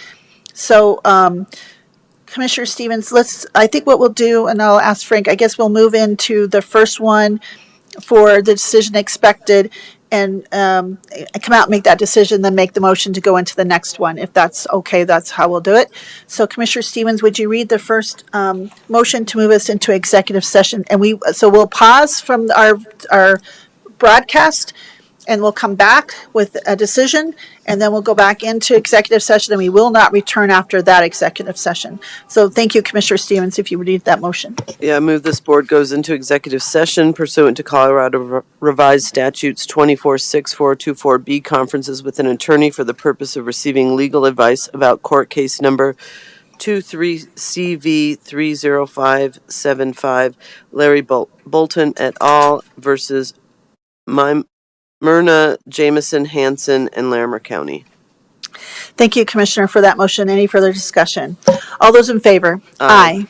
So Commissioner Stevens, I think what we'll do, and I'll ask Frank, I guess we'll move into the first one for the decision expected and come out and make that decision, then make the motion to go into the next one. If that's okay, that's how we'll do it. So Commissioner Stevens, would you read the first motion to move us into executive session? And we'll pause from our broadcast, and we'll come back with a decision, and then we'll go back into executive session, and we will not return after that executive session. So thank you, Commissioner Stevens, if you would read that motion. Yeah, I move this board goes into executive session pursuant to Colorado Revised Statutes 246424B, conferences with an attorney for the purpose of receiving legal advice about court case number 23CV30575, Larry Bolton et al. Versus Myrna Jameson Hanson and Larimer County. Thank you, Commissioner, for that motion. Any further discussion? All those in favor? Aye.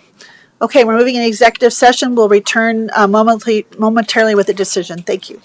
Okay, we're moving in executive session. We'll return momentarily with a decision. Thank you.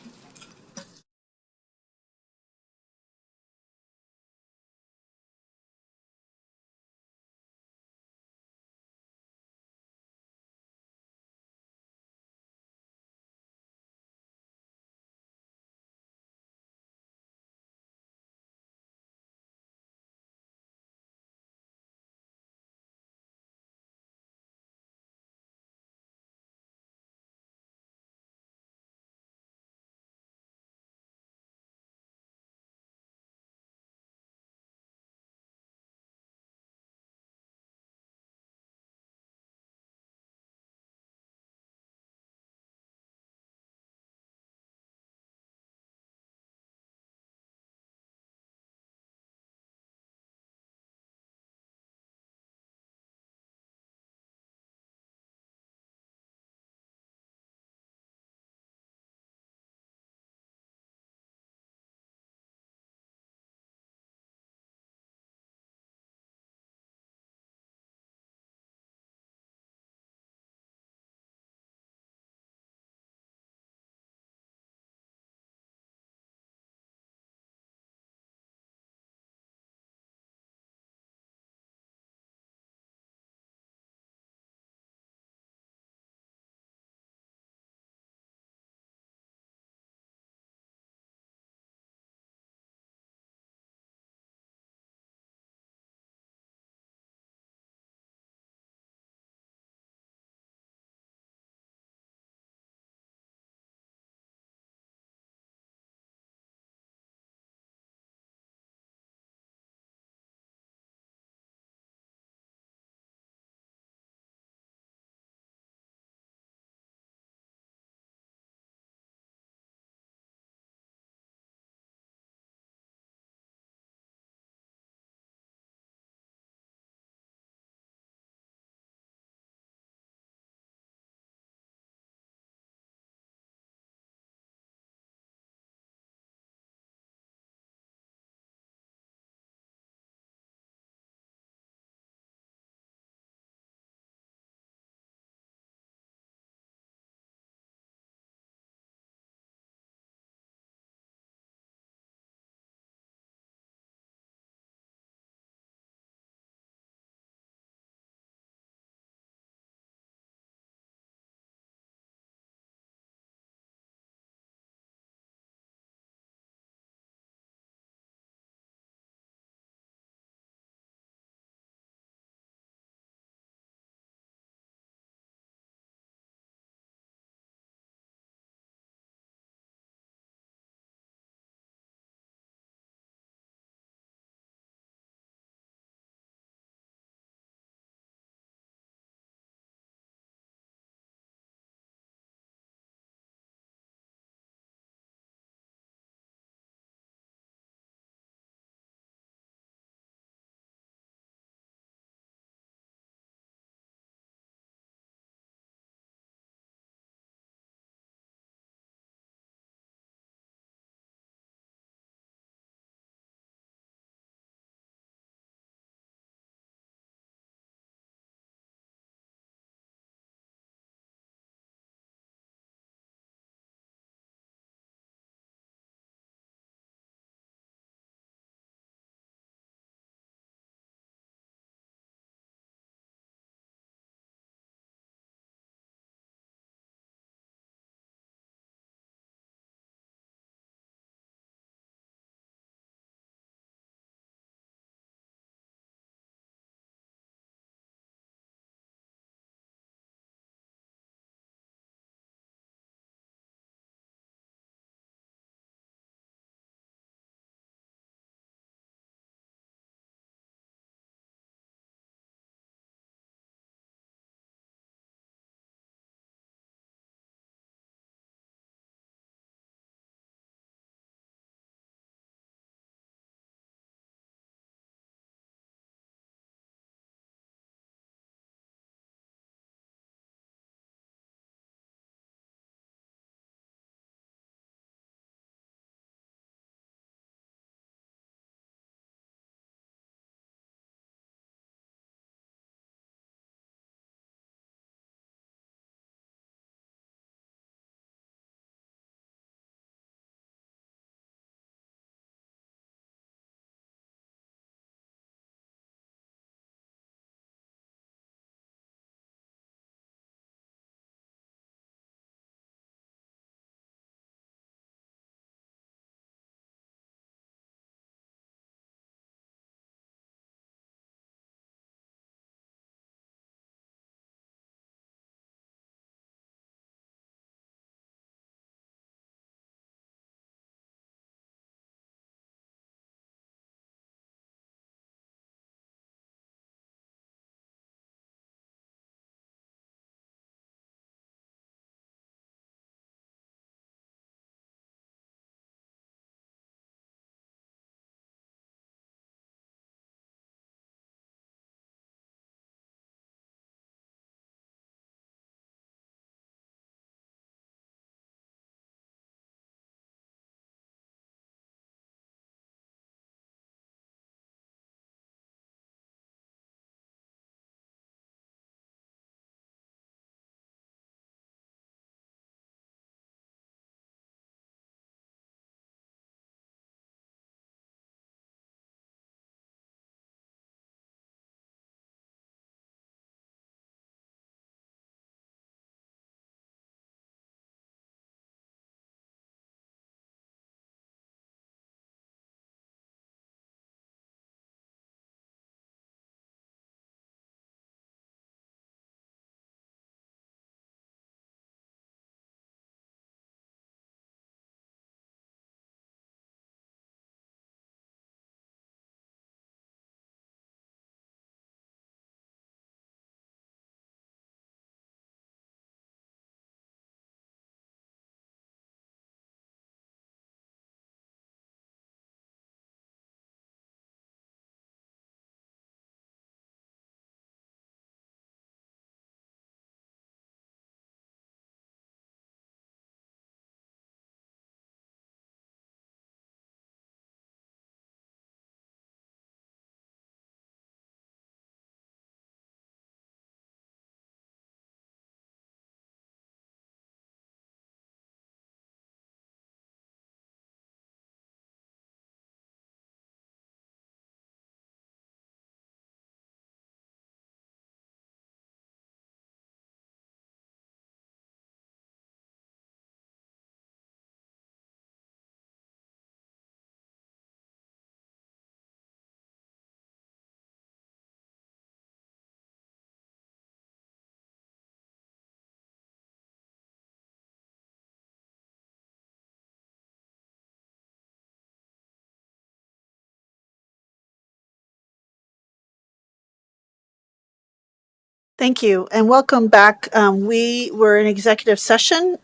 Thank you, and welcome back. We were in executive session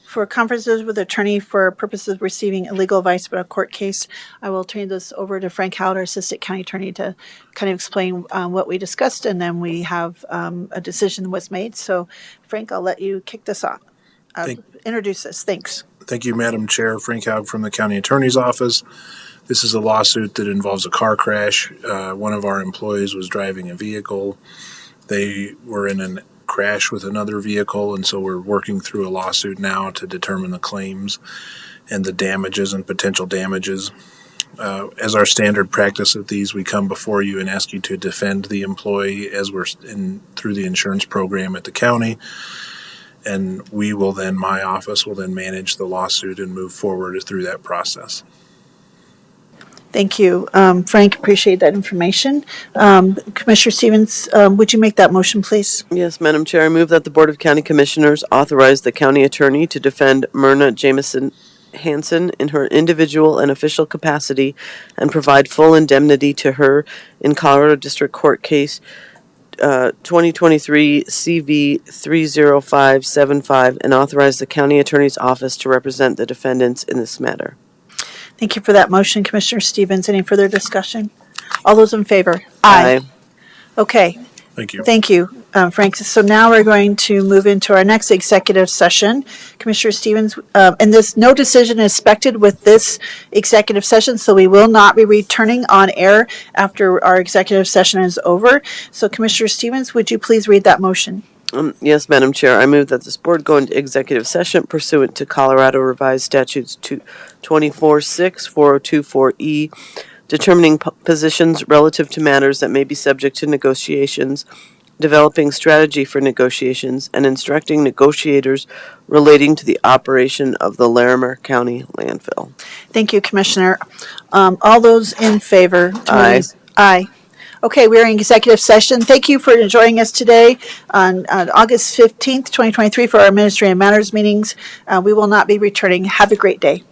for conferences with attorney for purposes of receiving legal advice about a court case. I will turn this over to Frank Howard, our Assistant County Attorney, to kind of explain what we discussed, and then we have a decision was made. So, Frank, I'll let you kick this off. Introduce this. Thanks. Thank you, Madam Chair. Frank Haug from the County Attorney's Office. This is a lawsuit that involves a car crash. One of our employees was driving a vehicle. They were in a crash with another vehicle, and so we're working through a lawsuit now to determine the claims and the damages and potential damages. As our standard practice at these, we come before you and ask you to defend the employee as we're through the insurance program at the county. And we will then, my office will then manage the lawsuit and move forward through that process. Thank you, Frank. Appreciate that information. Commissioner Stevens, would you make that motion, please? Yes, Madam Chair, I move that the Board of County Commissioners authorize the county attorney to defend Myrna Jameson Hansen in her individual and official capacity and provide full indemnity to her in Colorado District Court Case 2023 CV 30575 and authorize the county attorney's office to represent the defendants in this matter. Thank you for that motion, Commissioner Stevens. Any further discussion? All those in favor? Okay. Thank you. Thank you, Frank. So now we're going to move into our next executive session. Commissioner Stevens, and no decision is expected with this executive session, so we will not be returning on air after our executive session is over. So Commissioner Stevens, would you please read that motion? Yes, Madam Chair, I move that this board go into executive session pursuant to Colorado Revised Statutes 24-6-4024E, determining positions relative to matters that may be subject to negotiations, developing strategy for negotiations, and instructing negotiators relating to the operation of the Larimer County landfill. Thank you, Commissioner. All those in favor? Aye. Aye. Okay, we're in executive session. Thank you for joining us today on August 15th, 2023 for our Administrative Matters meetings. We will not be returning. Have a great day.